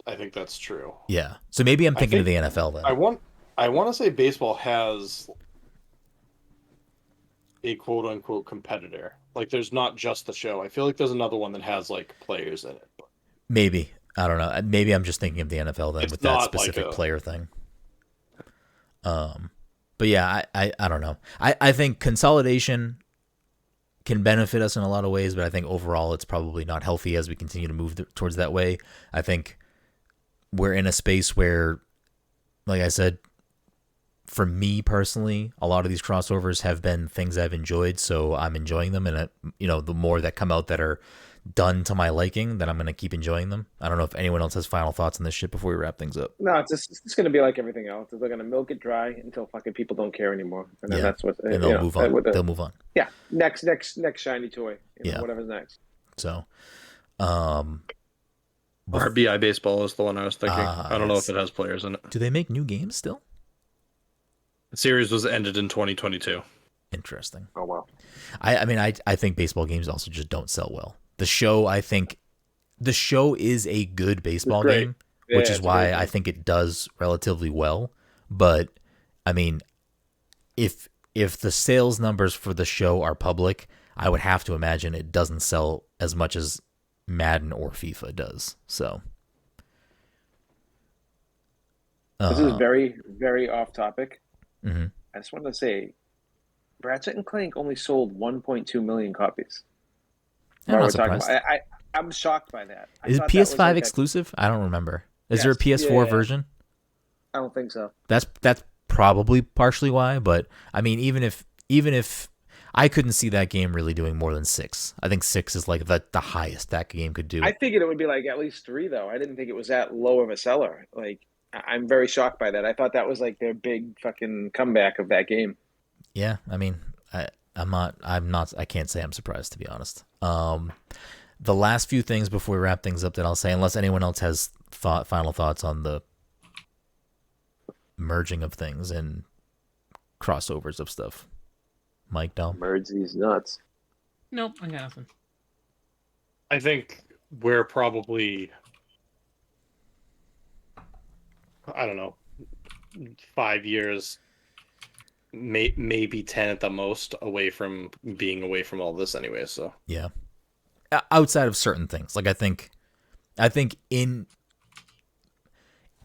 I think that's true. Yeah. So maybe I'm thinking of the NFL then. I want to say baseball has a quote unquote competitor. Like there's not just the show. I feel like there's another one that has like players in it. But maybe. I don't know. Maybe I'm just thinking of the NFL then with that specific player thing. But yeah, I don't know. I think consolidation can benefit us in a lot of ways, but I think overall it's probably not healthy as we continue to move towards that way. I think we're in a space where, like I said, for me personally, a lot of these crossovers have been things I've enjoyed, so I'm enjoying them. And the more that come out that are done to my liking, then I'm going to keep enjoying them. I don't know if anyone else has final thoughts on this shit before we wrap things up. No, it's going to be like everything else. They're going to milk it dry until fucking people don't care anymore, and then that's what. And they'll move on. They'll move on. Yeah, next shiny toy. Whatever's next. So, RBI baseball is the one I was thinking. I don't know if it has players in it. Do they make new games still? The series was ended in 2022. Interesting. Oh wow. I think baseball games also just don't sell well. The show, I think, the show is a good baseball game, which is why I think it does relatively well. But I mean, if the sales numbers for the show are public, I would have to imagine it doesn't sell as much as Madden or FIFA does. So this is very, very off topic. Mm-hmm. I just wanted to say, Ratchet and Clank only sold 1.2 million copies. I'm not surprised. I'm shocked by that. Is it PS5 exclusive? I don't remember. Is there a PS4 version? I don't think so. That's probably partially why, but I mean, even if I couldn't see that game really doing more than 6. I think 6 is like the highest that game could do. I figured it would be like at least 3 though. I didn't think it was that low of a seller. Like, I'm very shocked by that. I thought that was like their big fucking comeback of that game. Yeah, I mean, I can't say I'm surprised, to be honest. The last few things before we wrap things up that I'll say, unless anyone else has final thoughts on the merging of things and crossovers of stuff. Mike, Dom? Merge these nuts. Nope, I got nothing. I think we're probably, I don't know, 5 years, maybe 10 at the most, away from all this anyway. So yeah, outside of certain things, like I think in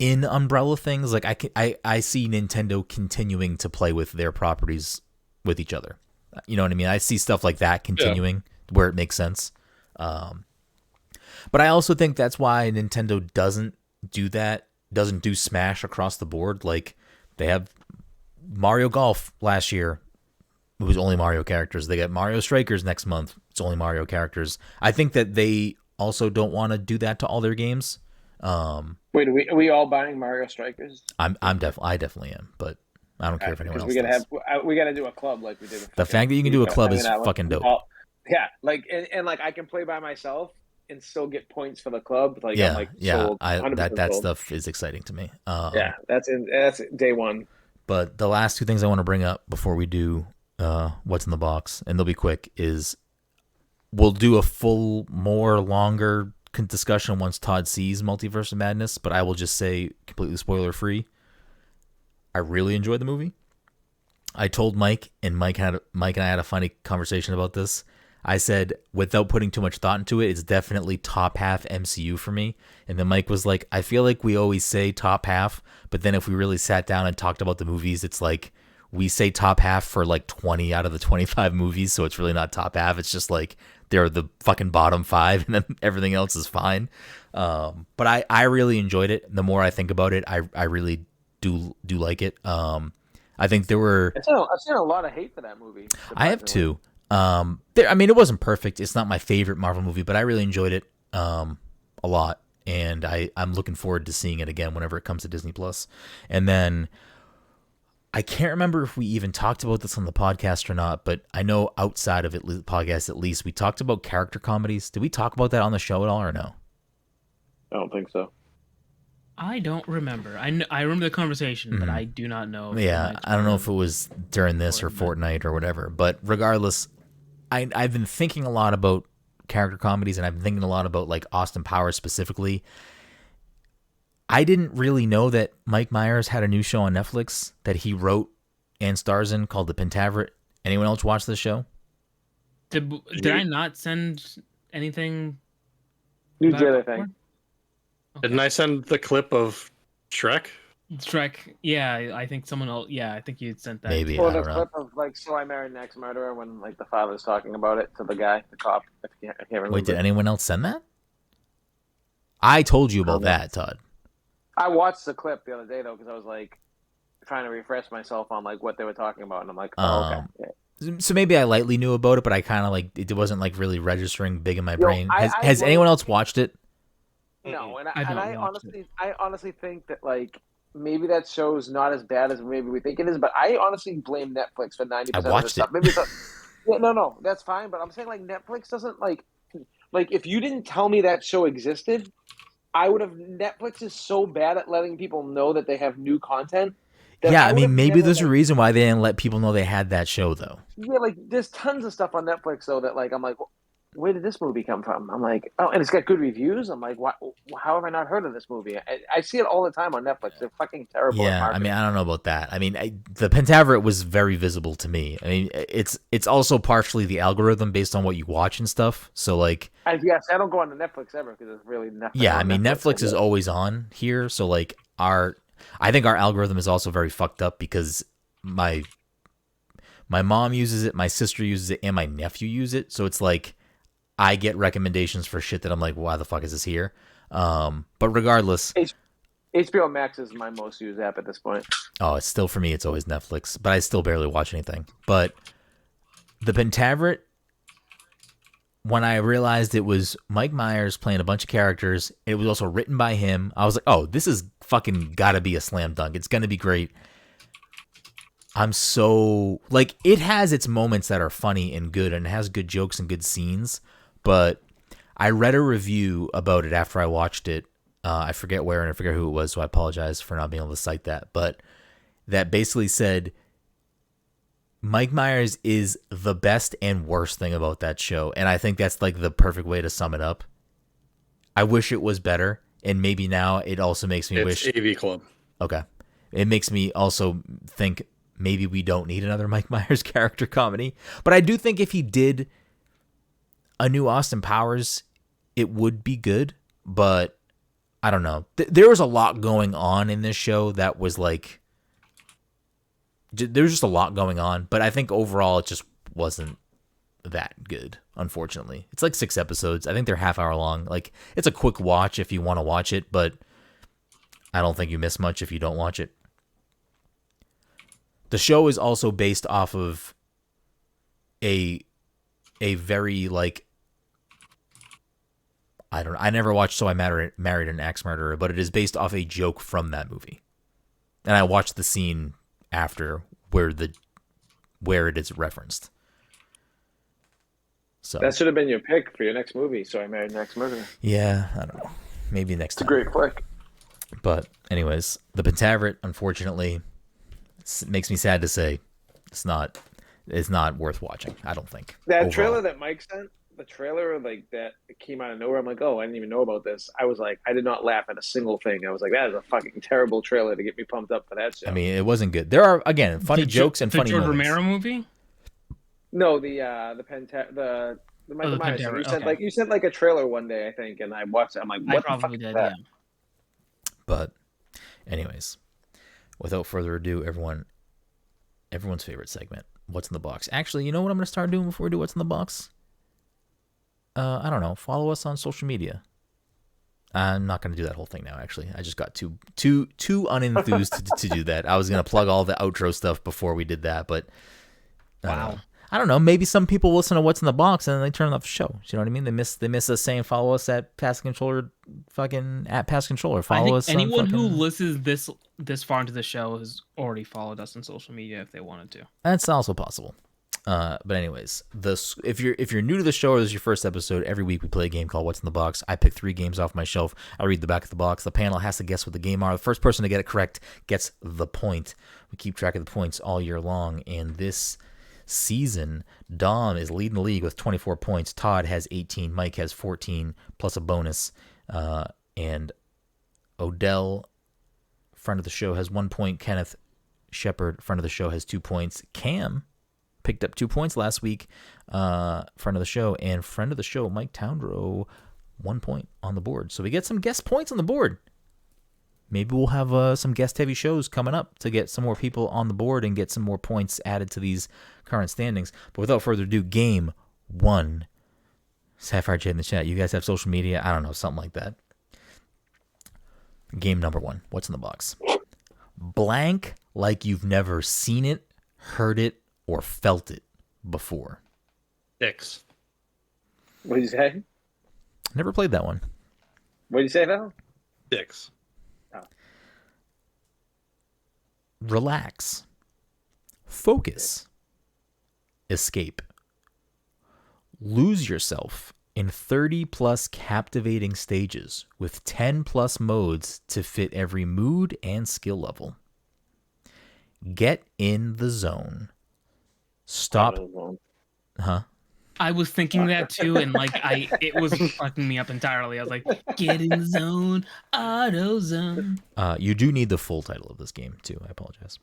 umbrella things, like I see Nintendo continuing to play with their properties with each other. You know what I mean? I see stuff like that continuing where it makes sense. But I also think that's why Nintendo doesn't do Smash across the board. Like they have Mario Golf last year, it was only Mario characters. They got Mario Strikers next month. It's only Mario characters. I think that they also don't want to do that to all their games. Wait, are we all buying Mario Strikers? I definitely am, but I don't care if anyone else does. We gotta do a club like we did. The fact that you can do a club is fucking dope. Yeah, like and like I can play by myself and still get points for the club. Like yeah, I'm like that stuff is exciting to me. Yeah, that's day one. But the last two things I want to bring up before we do what's in the box, and they'll be quick, is we'll do a full, longer discussion once Todd sees MultiVersus Madness, but I will just say, completely spoiler free, I really enjoyed the movie. I told Mike and I had a funny conversation about this. I said, without putting too much thought into it, it's definitely top half MCU for me. And then Mike was like, I feel like we always say top half, but then if we really sat down and talked about the movies, it's like we say top half for like 20 out of the 25 movies, so it's really not top half. It's just like they're the fucking bottom 5, and then everything else is fine. But I really enjoyed it. The more I think about it, I really do like it. I think there were... I've seen a lot of hate for that movie. I have too. It wasn't perfect. It's not my favorite Marvel movie, but I really enjoyed it a lot, and I'm looking forward to seeing it again whenever it comes to Disney Plus. And then I can't remember if we even talked about this on the podcast or not, but I know outside of the podcast at least, we talked about character comedies. Did we talk about that on the show at all or no? I don't think so. I don't remember. I remember the conversation, but I do not know. Yeah, I don't know if it was during this or Fortnite or whatever. But regardless, I've been thinking a lot about character comedies, and I've been thinking a lot about like Austin Powers specifically. I didn't really know that Mike Myers had a new show on Netflix that he wrote and stars in called The Pentaveret. Anyone else watch this show? Did I not send anything? You did, I think. Okay. Didn't I send the clip of Shrek? Shrek, yeah, I think someone else. Yeah, I think you sent that. Maybe. Or the clip of like "So I Married an Ex-Murderer" when like the father's talking about it to the guy, the cop. I can't remember. Wait, did anyone else send that? I told you about that, Todd. I watched the clip the other day though because I was like trying to refresh myself on like what they were talking about, and I'm like, oh, okay. Yeah. So maybe I lightly knew about it, but I kind of like it wasn't like really registering big in my brain. Has anyone else watched it? No, and I honestly think that like maybe that show's not as bad as maybe we think it is, but I honestly blame Netflix for 90% of the stuff. Maybe no, that's fine, but I'm saying like Netflix doesn't like if you didn't tell me that show existed, I would have. Netflix is so bad at letting people know that they have new content. Yeah, I mean, maybe there's a reason why they didn't let people know they had that show though. Yeah, like there's tons of stuff on Netflix though that like I'm like, where did this movie come from? I'm like, oh, and it's got good reviews. I'm like, how have I not heard of this movie? I see it all the time on Netflix. They're fucking terrible. Yeah, I mean, I don't know about that. I mean, the Pentaveret was very visible to me. I mean, it's also partially the algorithm based on what you watch and stuff. So like, yes, I don't go on to Netflix ever because it's really nothing. Yeah, I mean, Netflix is always on here. So like I think our algorithm is also very fucked up because my mom uses it, my sister uses it, and my nephew use it. So it's like I get recommendations for shit that I'm like, why the fuck is this here? But regardless, HBO Max is my most used app at this point. Oh, it's still for me. It's always Netflix, but I still barely watch anything. But the Pentaveret, when I realized it was Mike Myers playing a bunch of characters, it was also written by him. I was like, oh, this is fucking gotta be a slam dunk. It's gonna be great. I'm so like, it has its moments that are funny and good, and it has good jokes and good scenes. But I read a review about it after I watched it. I forget where and I forget who it was, so I apologize for not being able to cite that. But that basically said Mike Myers is the best and worst thing about that show. And I think that's like the perfect way to sum it up. I wish it was better. And maybe now it also makes me wish... It's AV Club. Okay. It makes me also think maybe we don't need another Mike Myers character comedy. But I do think if he did a new Austin Powers, it would be good. But I don't know. There was a lot going on in this show that was like... There's just a lot going on. But I think overall it just wasn't that good, unfortunately. It's like 6 episodes. I think they're half hour long. Like, it's a quick watch if you want to watch it, but I don't think you miss much if you don't watch it. The show is also based off of a very like I never watched So I Married an Axe Murderer, but it is based off a joke from that movie. And I watched the scene after where it is referenced. So that should have been your pick for your next movie. So I Married an Axe Murderer. Yeah, I don't know. Maybe next time. It's a great flick. But anyways, the Pentaveret, unfortunately, makes me sad to say, it's not worth watching. I don't think that overall. Trailer that Mike sent. The trailer like that came out of nowhere. I'm like, oh, I didn't even know about this. I was like, I did not laugh at a single thing. I was like, that is a fucking terrible trailer to get me pumped up for that show. I mean, it wasn't good. There are again funny jokes and funny George moments. Romero movie? No, the Michael Myers. You sent like a trailer one day, I think, and I watched it. I'm like, what I probably the fuck did, is that? yeah. But anyways, without further ado, everyone's favorite segment, What's in the Box. Actually, you know what I'm going to start doing before we do What's in the Box? I don't know. Follow us on social media. I'm not going to do that whole thing now, actually. I just got too unenthused to do that. I was going to plug all the outro stuff before we did that, but wow. I don't know. Maybe some people listen to What's in the Box and then they turn off the show. You know what I mean? They miss us saying follow us at Pass Controller, at Pass Controller. Follow us. Anyone who listens this far into the show has already followed us on social media if they wanted to. That's also possible. But anyways, if you're new to the show or this is your first episode, every week we play a game called What's in the Box. I pick 3 games off my shelf. I read the back of the box. The panel has to guess what the game are. The first person to get it correct gets the point. We keep track of the points all year long, and this season, Dom is leading the league with 24 points. Todd has 18. Mike has 14 plus a bonus. And Odell, friend of the show, has 1 point. Kenneth Shepard, friend of the show, has 2 points. Cam picked up 2 points last week, friend of the show, and friend of the show, Mike Towndrow, 1 point on the board. So we get some guest points on the board. Maybe we'll have some guest-heavy shows coming up to get some more people on the board and get some more points added to these current standings. But without further ado, game 1. Sapphire J in the chat. You guys have social media? I don't know, something like that. Game number 1. What's in the box? Blank like you've never seen it, heard it, or felt it before. 6. What did you say? Never played that one. What did you say, Val? 6. Oh. Relax. Focus. Escape. Lose yourself in 30 plus captivating stages with 10 plus modes to fit every mood and skill level. Get in the zone. Stop. Huh? I was thinking that too, and it was fucking me up entirely. I was like, get in the zone, auto zone. You do need the full title of this game too. I apologize.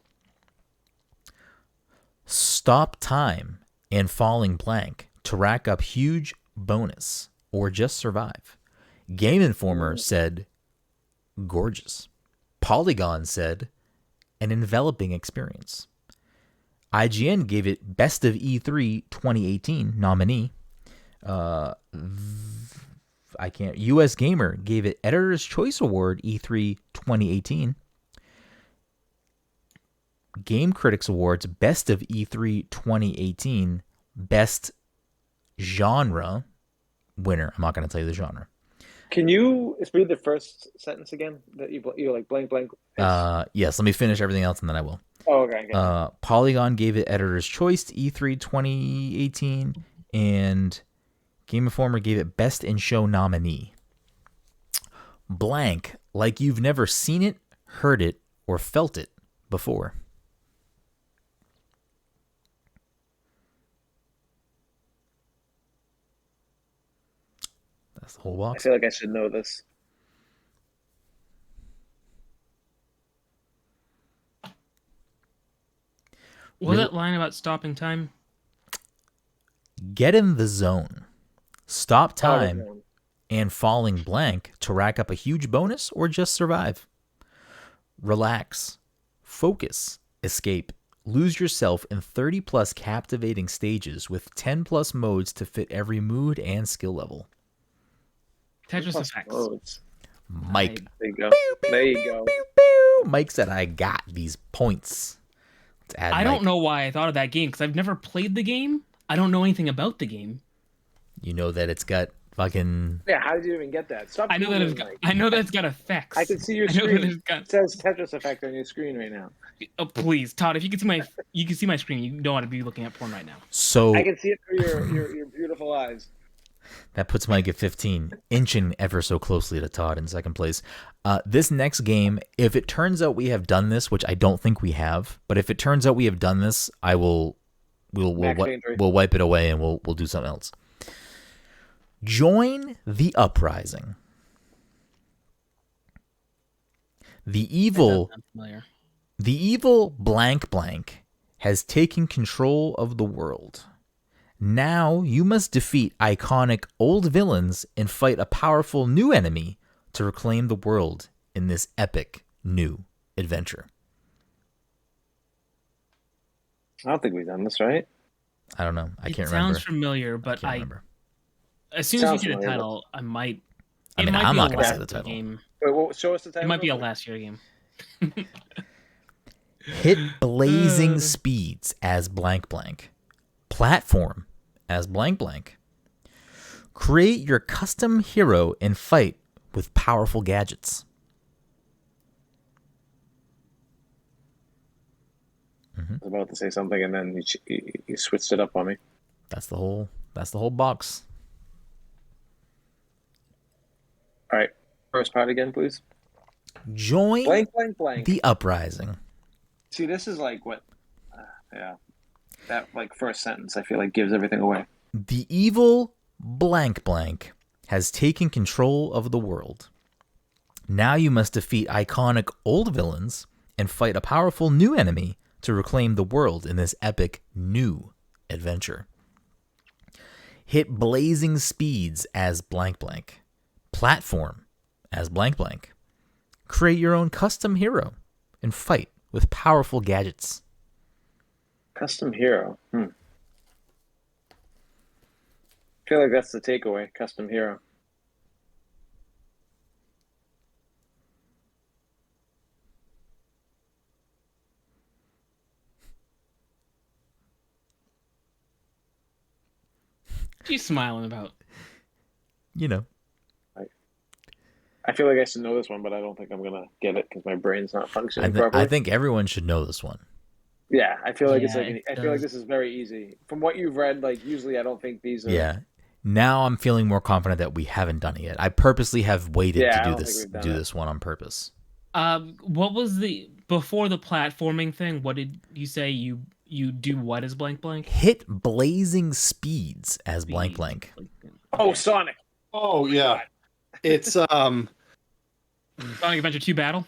Stop time and falling blank to rack up huge bonus or just survive. Game Informer said, gorgeous. Polygon said, an enveloping experience. IGN gave it Best of E3 2018 nominee. US Gamer gave it Editor's Choice Award E3 2018. Game Critics Awards Best of E3 2018 Best Genre winner. I'm not going to tell you the genre. Can you read the first sentence again? That you're like blank blank. Yes. Let me finish everything else and then I will. Oh, okay. Polygon gave it Editor's Choice E3 2018, and Game Informer gave it Best in Show nominee. Blank, like you've never seen it, heard it, or felt it before. That's the whole box. I feel like I should know this. What was that line about stopping time? Get in the zone. Stop time and falling blank to rack up a huge bonus or just survive. Relax. Focus. Escape. Lose yourself in 30 plus captivating stages with 10 plus modes to fit every mood and skill level. Tetris Effects. Mike. There you go. Pew, pew, there you pew, go. Pew, pew. Mike said, I got these points. I don't know why I thought of that game because I've never played the game. I don't know anything about the game. You know that it's got fucking... Yeah, how did you even get that? Stop. I know that it's got, I know that it's got effects. I can see your screen. It says Tetris effect on your screen right now. Oh please, Todd! If you can see my screen. You don't want to be looking at porn right now. So I can see it through your beautiful eyes. That puts Mike at 15, inching ever so closely to Todd in second place. This next game, if it turns out we have done this, which I don't think we have, but if it turns out we have done this, we'll wipe it away and we'll do something else. Join the uprising. The evil blank blank has taken control of the world. Now you must defeat iconic old villains and fight a powerful new enemy to reclaim the world in this epic new adventure. I don't think we've done this, right? I don't know. I can't remember. It sounds familiar, but I can't remember. As soon as we get a title, I might. I mean, I'm not going to say the title. Game. Wait, show us the title. It might be a last year game. Hit blazing speeds as blank blank. Platform as blank blank. Create your custom hero and fight with powerful gadgets. I was about to say something and then you switched it up on me. That's the whole box. All right. First part again, please. Join blank, blank, blank. the uprising. See, this is like what... yeah. That like first sentence, I feel like, gives everything away. The evil blank blank has taken control of the world. Now you must defeat iconic old villains and fight a powerful new enemy to reclaim the world in this epic new adventure. Hit blazing speeds as blank blank. Platform as blank blank. Create your own custom hero and fight with powerful gadgets. Custom hero. I feel like that's the takeaway. Custom hero. What are you smiling about? You know. I feel like I should know this one, but I don't think I'm gonna get it because my brain's not functioning properly. I think everyone should know this one. Yeah, I feel like I feel like this is very easy. From what you've read, like usually I don't think these are. Yeah. Now I'm feeling more confident that we haven't done it yet. I purposely have waited to do this one on purpose. What was before the platforming thing? What did you say? You do what as blank blank? Hit blazing speeds as blank blank. Oh, Sonic. Oh yeah, it's Sonic Adventure 2 Battle.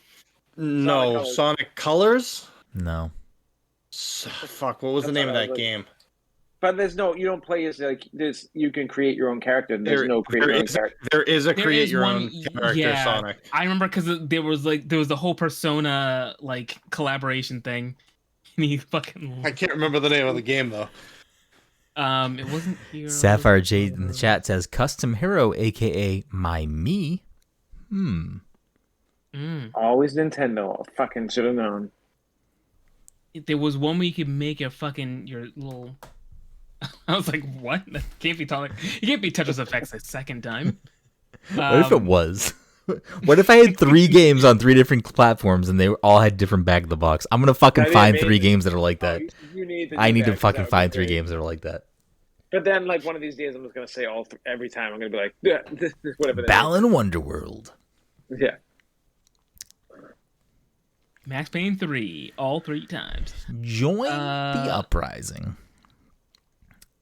No, Sonic Colors. No. Fuck, what was the name of that game? But there's no, you don't play as like this. You can create your own character. There's no create your own character. There is a create your own character Sonic. I remember because there was the whole Persona like collaboration thing. And he fucking. I can't remember the name of the game though. It wasn't Hero. Sapphire Jade in the chat says custom hero, aka my me. Always Nintendo. I fucking should have known. There was one where you could make your little. I was like, what? That can't be Sonic. You can't be Tetris Effects a second time. What if it was? What if I had 3 games on 3 different platforms and they all had different back of the box? I'm gonna fucking find 3 games that are like that. I need to fucking find 3 games that are like that. But then, like one of these days, I'm just gonna say every time. I'm gonna be like, yeah, this is whatever. Balan Wonderworld. Yeah. Max Payne 3, all 3 times. Join the uprising.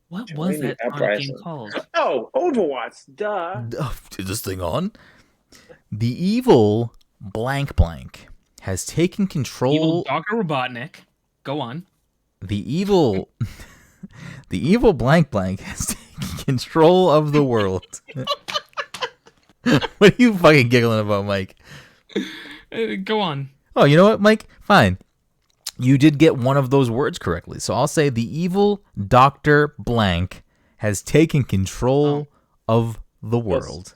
What was that game called? Oh, Overwatch. Duh. Is this thing on? The evil blank blank has taken control. Evil Dr. Robotnik. Go on. The evil blank blank has taken control of the world. What are you fucking giggling about, Mike? Go on. Oh, you know what, Mike? Fine. You did get one of those words correctly. So I'll say the evil Dr. Blank has taken control of the world.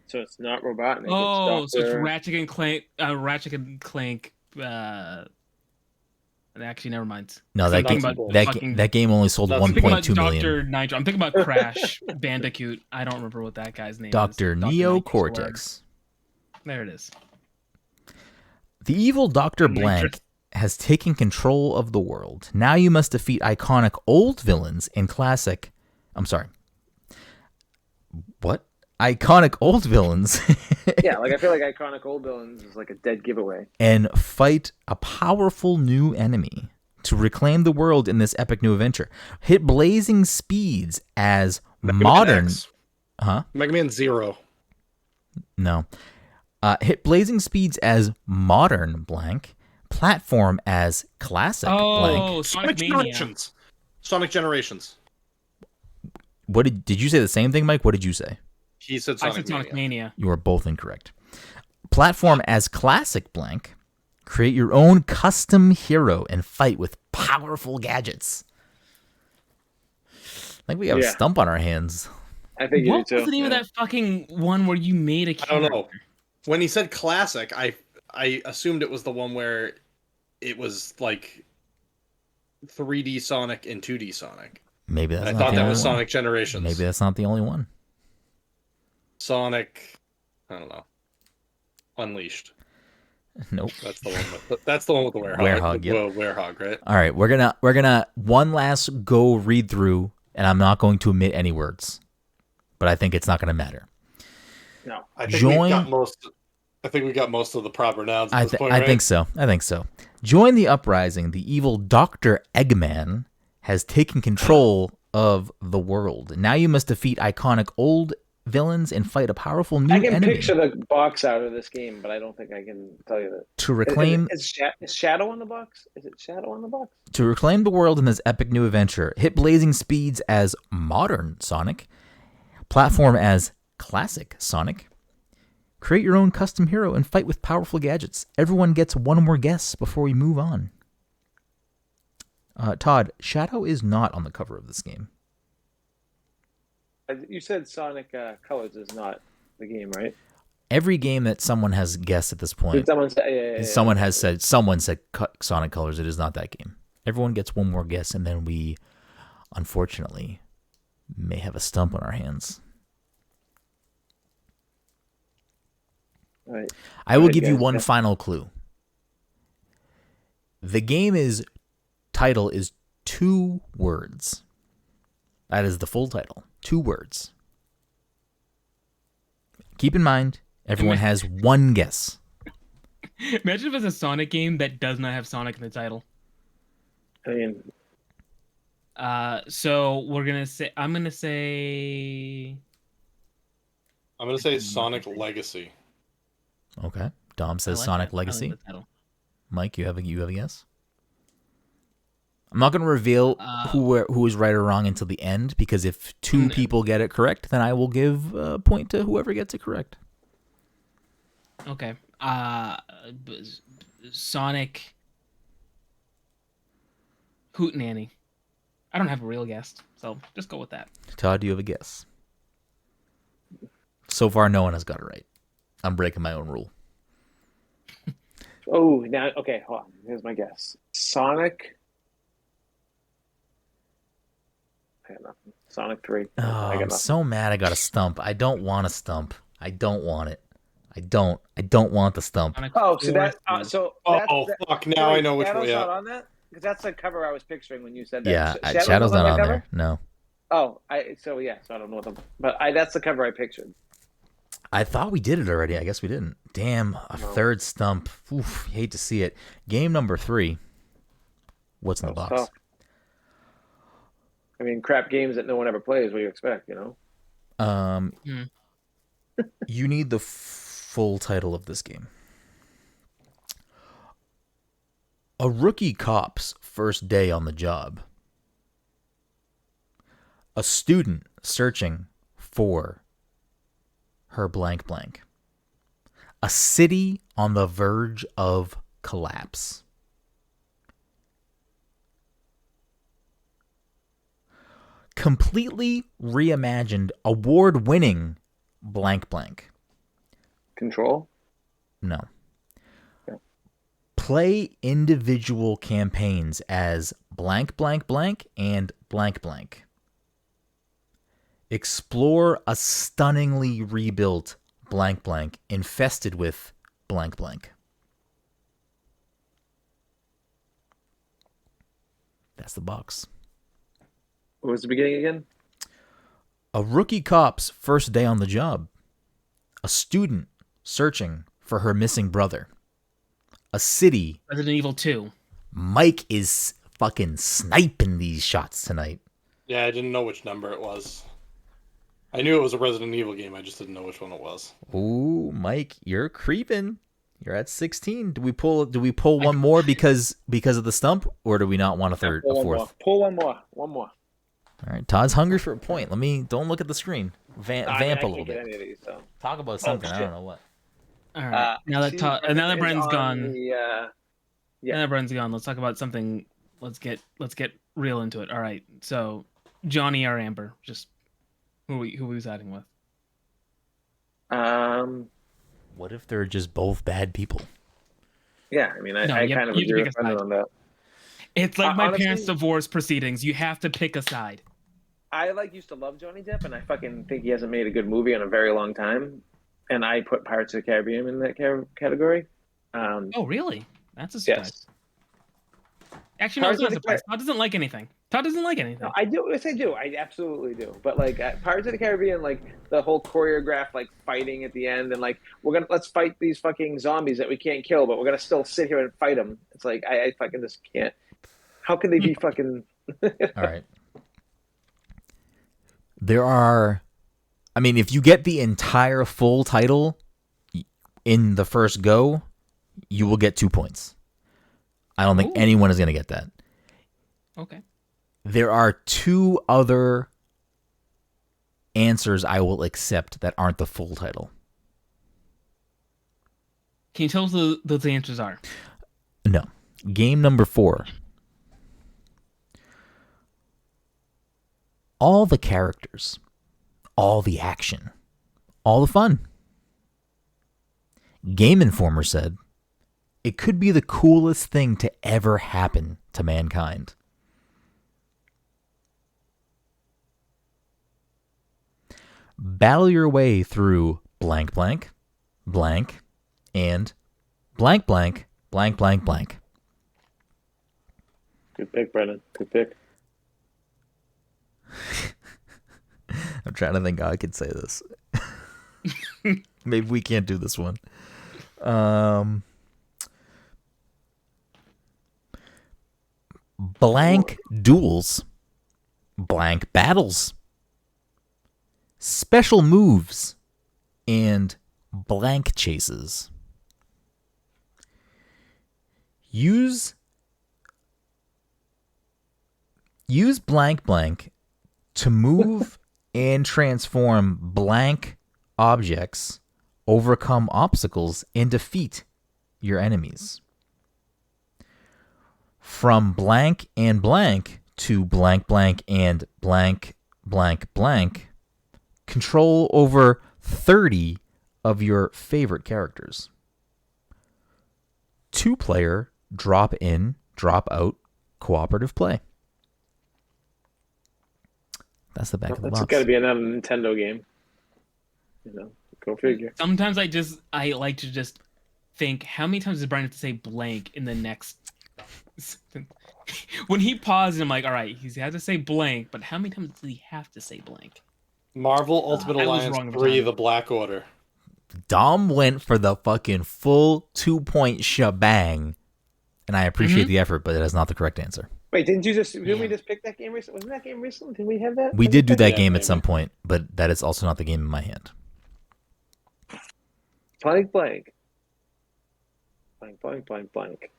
So it's not Robotnik. Oh, so it's Ratchet and Clank. Actually, never mind. No, that game only sold 1.2 million. Dr. Nitro. I'm thinking about Crash Bandicoot. I don't remember what that guy's name is. Dr. Neo Cortex. There it is. The evil Dr. Blank has taken control of the world. Now you must defeat iconic old villains in classic... I'm sorry. What? Iconic old villains. Yeah, like I feel like iconic old villains is like a dead giveaway. And fight a powerful new enemy to reclaim the world in this epic new adventure. Hit blazing speeds as modern... Mega Man 0. No. Hit blazing speeds as modern blank. Platform as classic blank. Oh, Sonic Generations. Sonic Generations. What did you say the same thing, Mike? What did you say? He said Sonic Mania. You are both incorrect. Platform as classic blank. Create your own custom hero and fight with powerful gadgets. I think we have a stump on our hands. I think what was the name of that fucking one where you made a character? I don't know. When he said classic, I assumed it was the one where it was like 3D Sonic and 2D Sonic. Maybe that's I not thought the that only was one. Sonic Generations. Maybe that's not the only one. Sonic, I don't know. Unleashed. Nope. That's the one with the werehog. Werehog, yep. Werehog, right? All right, we're gonna one last go read through, and I'm not going to omit any words, but I think it's not going to matter. No, I think we got most of the proper nouns at this point, right? I think so. Join the uprising. The evil Dr. Eggman has taken control of the world. Now you must defeat iconic old villains and fight a powerful new enemy. I can picture the box out of this game, but I don't think I can tell you that. To reclaim... Is Shadow on the box? Is it Shadow on the box? To reclaim the world in this epic new adventure, hit blazing speeds as modern Sonic, platform as classic Sonic, create your own custom hero and fight with powerful gadgets. Everyone gets one more guess before we move on. Todd, Shadow is not on the cover of this game. You said Sonic Colors is not the game, right? Every game that someone has guessed at this point, someone said Sonic Colors. It is not that game. Everyone gets one more guess, and then we, unfortunately, may have a stump on our hands. Right. I will give you one final clue. The game's title is 2 words. That is the full title. 2 words. Keep in mind, everyone has one guess. Imagine if it's a Sonic game that does not have Sonic in the title. I mean, so we're gonna say. I'm gonna say Sonic Legacy. Okay. Dom says Sonic Legacy. Mike, you have a guess? I'm not going to reveal who is right or wrong until the end, because if 2 people get it correct, then I will give a point to whoever gets it correct. Okay. Sonic Hootenanny. I don't have a real guess, so just go with that. Todd, do you have a guess? So far, no one has got it right. I'm breaking my own rule. Oh, now, okay, hold on. Here's my guess. Sonic... I got nothing. Sonic 3. Oh, I'm so mad I got a stump. I don't want a stump. I don't want it. I don't want the stump. Oh, so that... fuck, now I know which one. Shadow's not on that? Because that's the cover I was picturing when you said that. Yeah, Shadow's not on there. No. Oh, so I don't know them. But that's the cover I pictured. I thought we did it already. I guess we didn't. Damn, third stump. Oof, hate to see it. Game number 3. What's in the box? Tough. I mean, crap games that no one ever plays. What do you expect, you know? You need the full title of this game. A rookie cop's first day on the job. A student searching for her blank blank. A city on the verge of collapse. Completely reimagined, award-winning blank blank. Control? No. Yeah. Play individual campaigns as blank, blank, blank, and blank, blank. Explore a stunningly rebuilt blank, blank, infested with blank, blank. That's the box. What was the beginning again? A rookie cop's first day on the job. A student searching for her missing brother. A city. Resident Evil 2. Mike is fucking sniping these shots tonight. Yeah, I didn't know which number it was. I knew it was a Resident Evil game. I just didn't know which one it was. Ooh, Mike, you're creeping. You're at 16. Do we pull one more because of the stump, or do we not want a fourth? Pull one more. One more. All right, Todd's hungry for a point. Don't look at the screen. Vamp a little bit. These, so. Talk about something. I don't know what. All right. Now that Brendan's gone. Now that Brendan's gone, let's talk about something. Let's get real into it. All right. So, Johnny or Amber? Just who are we siding with? What if they're just both bad people? Yeah, I mean, I kind of agree with Brendan on that. It's like my parents' divorce proceedings. You have to pick a side. I used to love Johnny Depp, and I fucking think he hasn't made a good movie in a very long time. And I put Pirates of the Caribbean in that category. Oh, really? That's a surprise. Yes. Actually, no, it's not a surprise. Todd doesn't like anything. No, I do. Yes, I do. I absolutely do. But Pirates of the Caribbean, the whole choreographed fighting at the end, and let's fight these fucking zombies that we can't kill, but we're gonna still sit here and fight them. It's I fucking just can't. How can they be fucking? All right. If you get the entire full title in the first go, you will get 2 points. I don't think anyone is going to get that. Okay. There are 2 other answers I will accept that aren't the full title. Can you tell us what the answers are? No. Game number 4. All the characters, all the action, all the fun. Game Informer said, it could be the coolest thing to ever happen to mankind. Battle your way through blank, blank, blank, and blank, blank, blank, blank, blank. Good pick, Brendan. Good pick. I'm trying to think how I could say this. Maybe we can't do this one. Blank duels, blank battles, special moves, and blank chases. Use blank blank to move and transform blank objects, overcome obstacles, and defeat your enemies. From blank and blank to blank blank and blank blank blank, control over 30 of your favorite characters. 2-player drop in, drop out cooperative play. That's the back of the box. It's got to be another Nintendo game. Go figure. Sometimes I like to just think, how many times does Brian have to say blank in the next sentence? When he pauses, I'm like, all right, he's had to say blank, but how many times does he have to say blank? Marvel Ultimate Alliance 3, The Black Order. Dom went for the fucking full 2-point shebang, and I appreciate the effort, but it is not the correct answer. Wait, didn't we just pick that game recently? Wasn't that game recently? Did we have that? We did do that game at some point, but that is also not the game in my hand. Blank, blank. Blank, blank, blank, blank.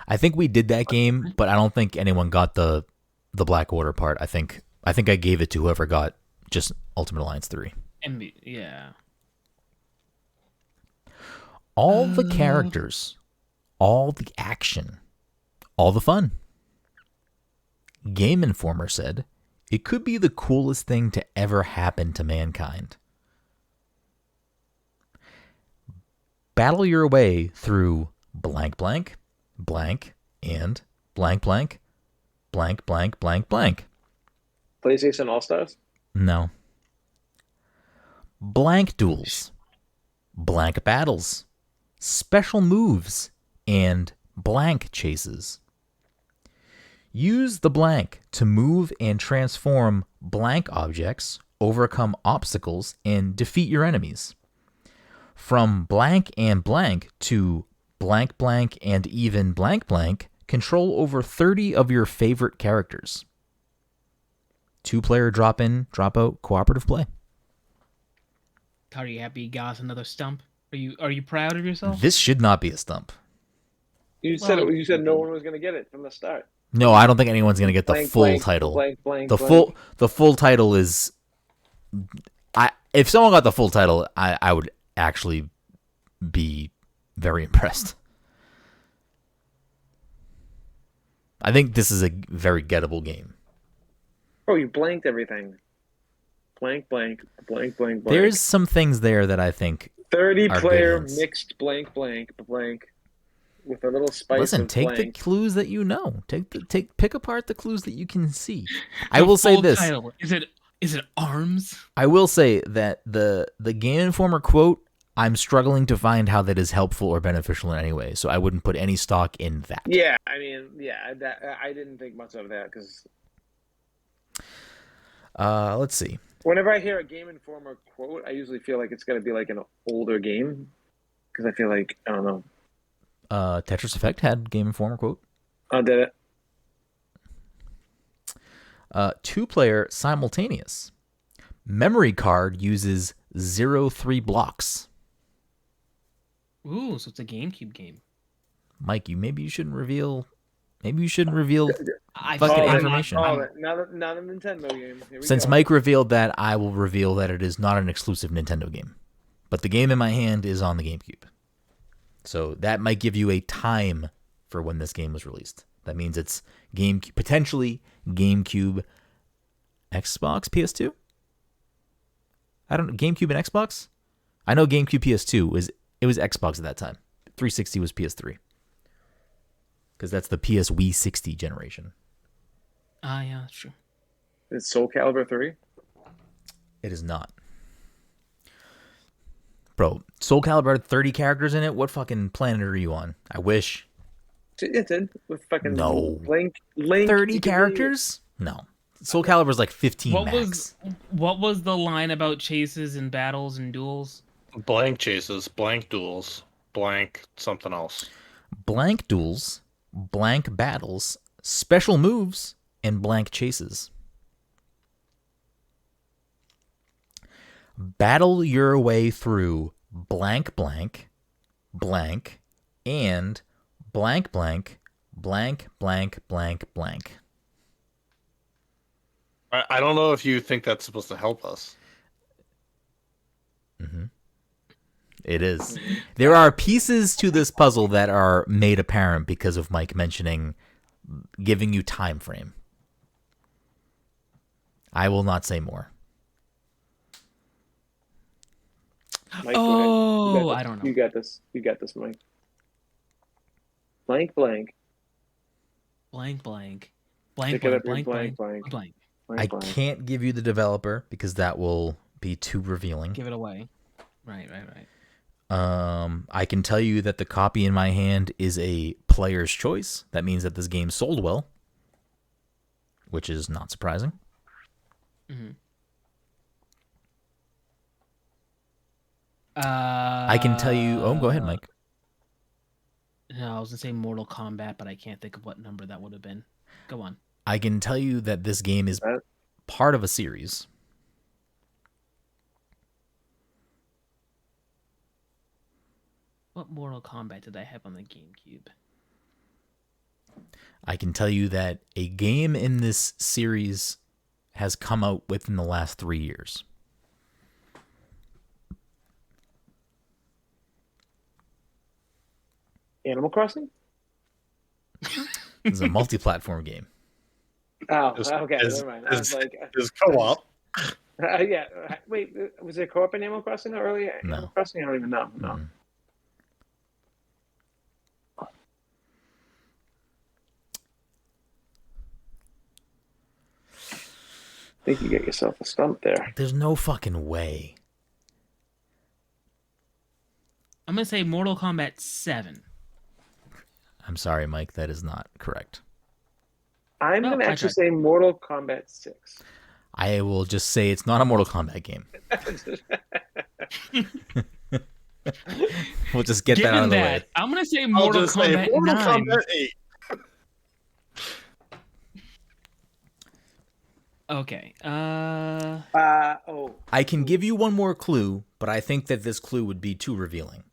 I think we did that game, but I don't think anyone got the Black Order part. I think I gave it to whoever got just Ultimate Alliance 3. Yeah. All the characters, all the action, all the fun. Game Informer said, it could be the coolest thing to ever happen to mankind. Battle your way through blank blank, blank and blank blank blank blank blank blank. PlayStation All-Stars? No. Blank duels, blank battles, special moves, and blank chases. Use the blank to move and transform blank objects, overcome obstacles, and defeat your enemies. From blank and blank to blank blank and even blank blank, control over 30 of your favorite characters. 2-player drop-in, drop-out cooperative play. Are you happy you got us another stump? Are you proud of yourself? This should not be a stump. You said no one was going to get it from the start. No, I don't think anyone's going to get the full title. The full title is if someone got the full title, I would actually be very impressed. I think this is a very gettable game. Oh, you blanked everything. Blank, blank, blank, blank, blank. There's some things there that I think 30-player mixed blank, blank, blank, with a little spice. Listen, take blank. the clues that you know. Pick apart the clues that you can see. I will say this: title. Is it arms? I will say that the Game Informer quote, I'm struggling to find how that is helpful or beneficial in any way, so I wouldn't put any stock in that. Yeah, I mean, I didn't think much of that because. Let's see. Whenever I hear a Game Informer quote, I usually feel like it's going to be like an older game because I feel like I don't know. Tetris Effect had Game Informer quote. Oh, did it? 2-player simultaneous. Memory card uses 0-3 blocks. Ooh, so it's a GameCube game. Mike, maybe you shouldn't reveal I fucking information. Not a Nintendo game. Since Mike revealed that, I will reveal that it is not an exclusive Nintendo game. But the game in my hand is on the GameCube. So that might give you a time for when this game was released. That means it's potentially GameCube, Xbox, PS2? I don't know. GameCube and Xbox? I know GameCube PS2 was Xbox at that time. 360 was PS3. Because that's the PS Wii 60 generation. Yeah, that's true. It's Soul Calibur 3? It is not. Bro, Soul Calibur had 30 characters in it? What fucking planet are you on? I wish. It did. With fucking no. Link 30 characters? No. Soul Calibur's like 15 max. What was the line about chases and battles and duels? Blank chases, blank duels, blank something else. Blank duels, blank battles, special moves, and blank chases. Battle your way through blank blank blank and blank blank blank blank blank blank. I don't know if you think that's supposed to help us. Mm-hmm. It is. There are pieces to this puzzle that are made apparent because of Mike mentioning giving you time frame. I will not say more. Mike, I don't know. You got this, Mike. Blank, blank. Blank, blank. Blank, blank, blank, blank, blank, blank. I can't give you the developer because that will be too revealing. Give it away. Right. I can tell you that the copy in my hand is a player's choice. That means that this game sold well, which is not surprising. Mm-hmm. I can tell you... Oh, go ahead, Mike. No, I was going to say Mortal Kombat, but I can't think of what number that would have been. Go on. I can tell you that this game is part of a series. What Mortal Kombat did I have on the GameCube? I can tell you that a game in this series has come out within the last 3 years. Animal Crossing? This is a multi-platform game. Oh, okay. Never mind. I was like, is co-op? Yeah. Wait, was there co-op in Animal Crossing earlier? No. Animal Crossing? I don't even know. No. think you get yourself a stump there. There's no fucking way. I'm gonna say Mortal Kombat 7. I'm sorry, Mike. That is not correct. I'm going to actually say Mortal Kombat 6. I will just say it's not a Mortal Kombat game. We'll just get that out of the way. I'm going to say Mortal Kombat 9. Mortal Kombat 8. Okay. I can give you one more clue, but I think that this clue would be too revealing.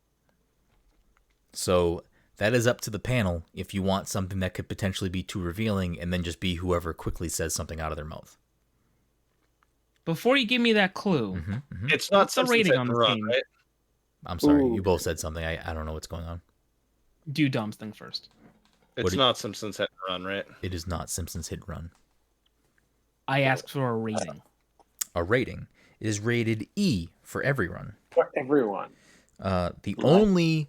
So that is up to the panel if you want something that could potentially be too revealing and then just be whoever quickly says something out of their mouth. Before you give me that clue, it's not what's the rating on the game? Right? I'm sorry, you both said something. I don't know what's going on. Do Dom's thing first. It's not Simpsons Hit and Run, right? It is not Simpsons Hit and Run. I asked for a rating. A rating. It is rated E for everyone. For everyone. The only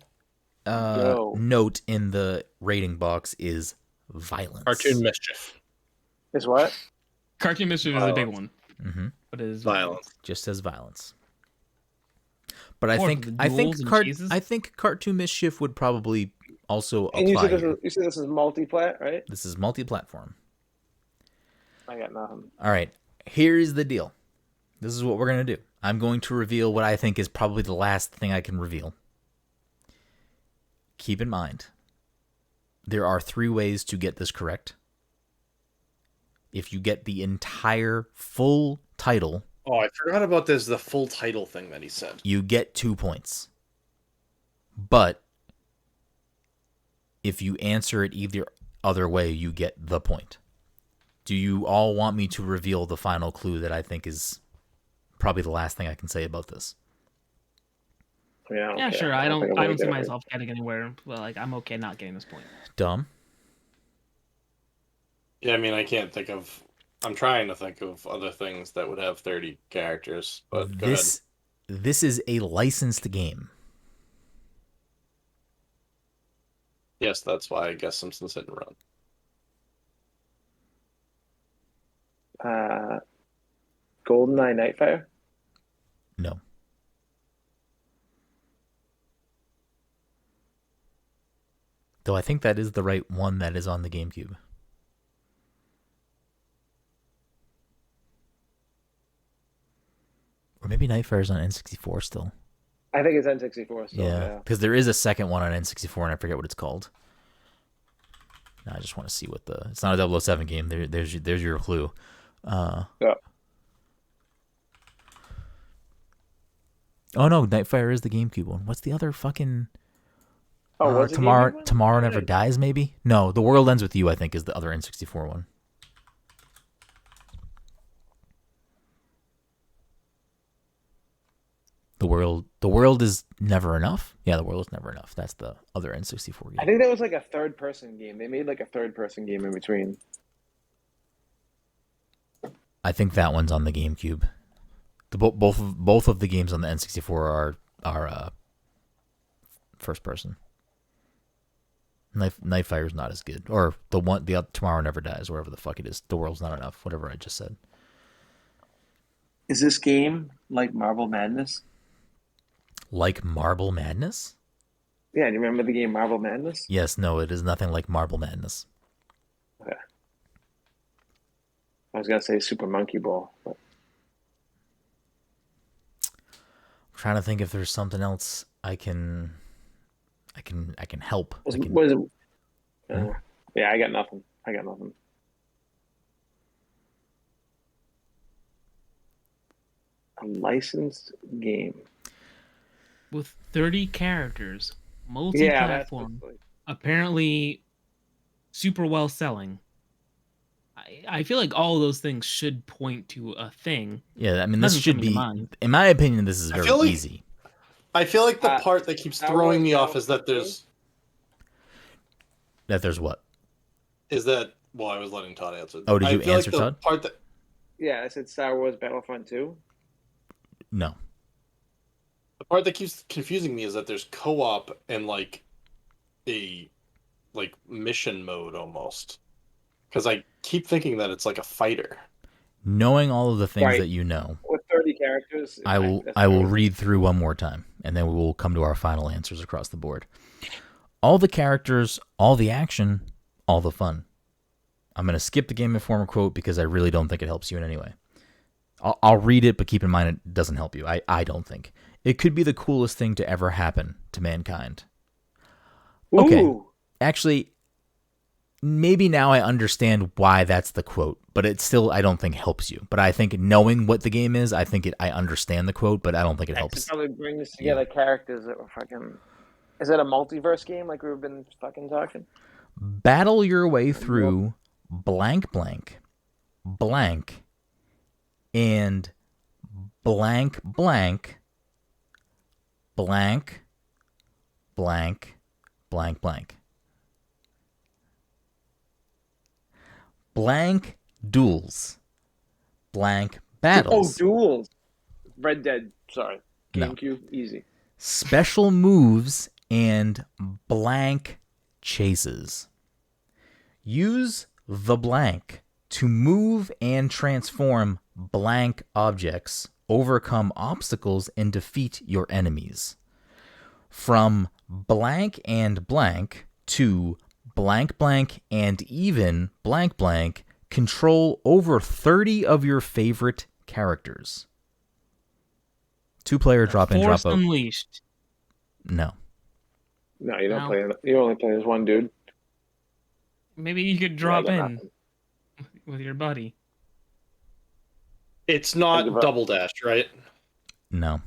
note in the rating box is violence. Cartoon mischief. Is what? Cartoon mischief is a big one. Mm-hmm. But it is violence. Just says violence. But I think cartoon mischief would probably also apply. And you said this is multi-plat, right? This is multi-platform. I got nothing. All right. Here's the deal. This is what we're going to do. I'm going to reveal what I think is probably the last thing I can reveal. Keep in mind, there are 3 ways to get this correct. If you get the entire full title... Oh, I forgot about this, the full title thing that he said. You get 2 points. But if you answer it either other way, you get the point. Do you all want me to reveal the final clue that I think is probably the last thing I can say about this? Yeah, sure. I don't see myself getting anywhere. But I'm okay not getting this point. Dom? Yeah, I mean, I'm trying to think of other things that would have 30 characters, but go ahead. This is a licensed game. Yes, that's why I guess Simpsons Hit and Run. GoldenEye Nightfire? No. Though I think that is the right one that is on the GameCube. Or maybe Nightfire's on N64 still. I think it's N64 still. Yeah, because there is a second one on N64 and I forget what it's called. Now I just want to see what the... It's not a 007 game. There's your clue. Yeah. Oh no, Nightfire is the GameCube one. What's the other fucking... Oh, Tomorrow Never Dies, maybe? No, The World Ends With You, I think, is the other N64 one. The World Is Never Enough? Yeah, The World Is Never Enough. That's the other N64 game. I think that was like a third-person game. They made like a third-person game in between. I think that one's on the GameCube. Both of the games on the N64 are first person. Nightfire's not as good, or the Tomorrow Never Dies, wherever the fuck it is. The World's Not Enough, whatever I just said. Is this game like Marble Madness? Like Marble Madness? Yeah, do you remember the game Marble Madness? Yes, no, it is nothing like Marble Madness. Okay. I was gonna say Super Monkey Ball, but... I'm trying to think if there's something else I can help. Yeah, I got nothing. A licensed game with 30 characters, multi-platform, apparently super well selling. I feel like all of those things should point to a thing. Yeah, I mean, this should be, in my opinion, this is very easy. I feel like the part that keeps throwing me off is that there's... That there's what? Is that... Well, I was letting Todd answer. Oh, did you answer, Todd? Yeah, I said Star Wars Battlefront 2. No. The part that keeps confusing me is that there's co-op and like a mission mode almost. Because I keep thinking that it's like a fighter. knowing all of the things Right. that you know, with 30 characters, I will read through one more time, and then we will come to our final answers across the board. All the characters, all the action, all the fun. I'm going to skip the Game Informer quote because I really don't think it helps you in any way. I'll read it, but keep in mind it doesn't help you. I don't think. It could be the coolest thing to ever happen to mankind. Okay. Ooh. Actually, maybe now I understand why that's the quote, but it still, I don't think, helps you. But I think knowing what the game is, I understand the quote, but I don't think it helps. It probably brings together characters that were fucking... Is it a multiverse game like we've been fucking talking? Battle your way through blank, blank, blank, and blank, blank, blank, blank, blank, blank. Blank duels. Blank battles. Oh, duels. Red Dead. Sorry. GameCube. No. Easy. Special moves and blank chases. Use the blank to move and transform blank objects, overcome obstacles, and defeat your enemies. From blank and blank to blank blank and even blank blank, control over 30 of your favorite characters. 2-player drop in, drop out. Force Unleashed. No. No, you don't play. You only play as one dude. Maybe you could drop in with your buddy. It's not Double Dash, right? No.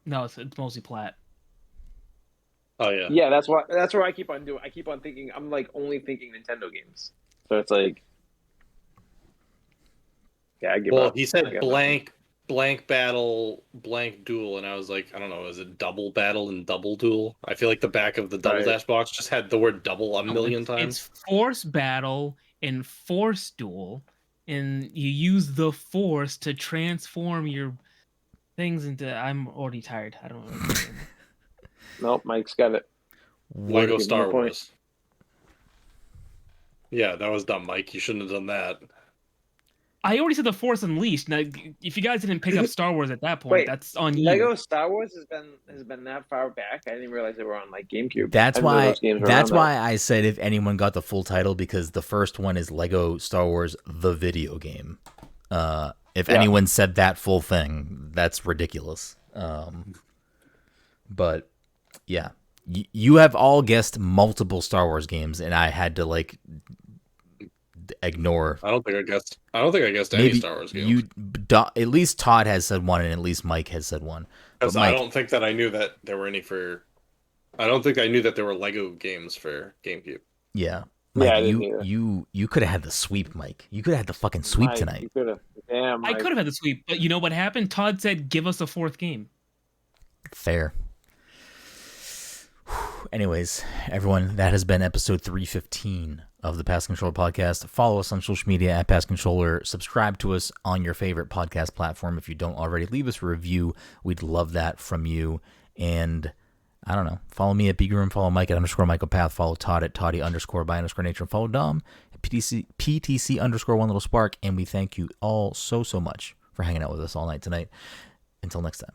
No, it's mostly plat. Oh yeah. Yeah, that's where I keep on doing. I keep on thinking. I'm like only thinking Nintendo games. So it's like, yeah, I give up. Well, he said blank battle, blank duel, and I was like, I don't know, is it double battle and double duel? I feel like the back of the Double Dash box just had the word double a million times. It's force battle and force duel, and you use the force to transform your things into... I'm already tired. I don't know. Nope, Mike's got it. Lego Star Wars. Yeah, that was dumb, Mike. You shouldn't have done that. I already said the Force Unleashed. Now, if you guys didn't pick up Star Wars at that point, Wait, that's on you. Lego Star Wars has been that far back. I didn't realize they were on like GameCube. That's why I said if anyone got the full title, because the first one is Lego Star Wars the video game. If anyone said that full thing, that's ridiculous. But yeah, you have all guessed multiple Star Wars games, and I had to like ignore. I don't think I guessed any Star Wars games. At least Todd has said one, and at least Mike has said one. Because I don't think that I knew that there were any for. I don't think I knew that there were Lego games for GameCube. Yeah. Mike, you could have had the sweep, Mike. You could have had the fucking sweep tonight. You could have. Damn, I could have had the sweep, but you know what happened? Todd said, "Give us a fourth game." Fair. Anyways, everyone, that has been episode 315 of the Pass Controller Podcast. Follow us on social media at Pass Controller. Subscribe to us on your favorite podcast platform if you don't already. Leave us a review. We'd love that from you. And I don't know. Follow me at BGroom. Follow Mike at _MichaelPath. Follow Todd at Toddy_by_nature. And follow Dom at PTC_1LittleSpark. And we thank you all so much for hanging out with us all night tonight. Until next time.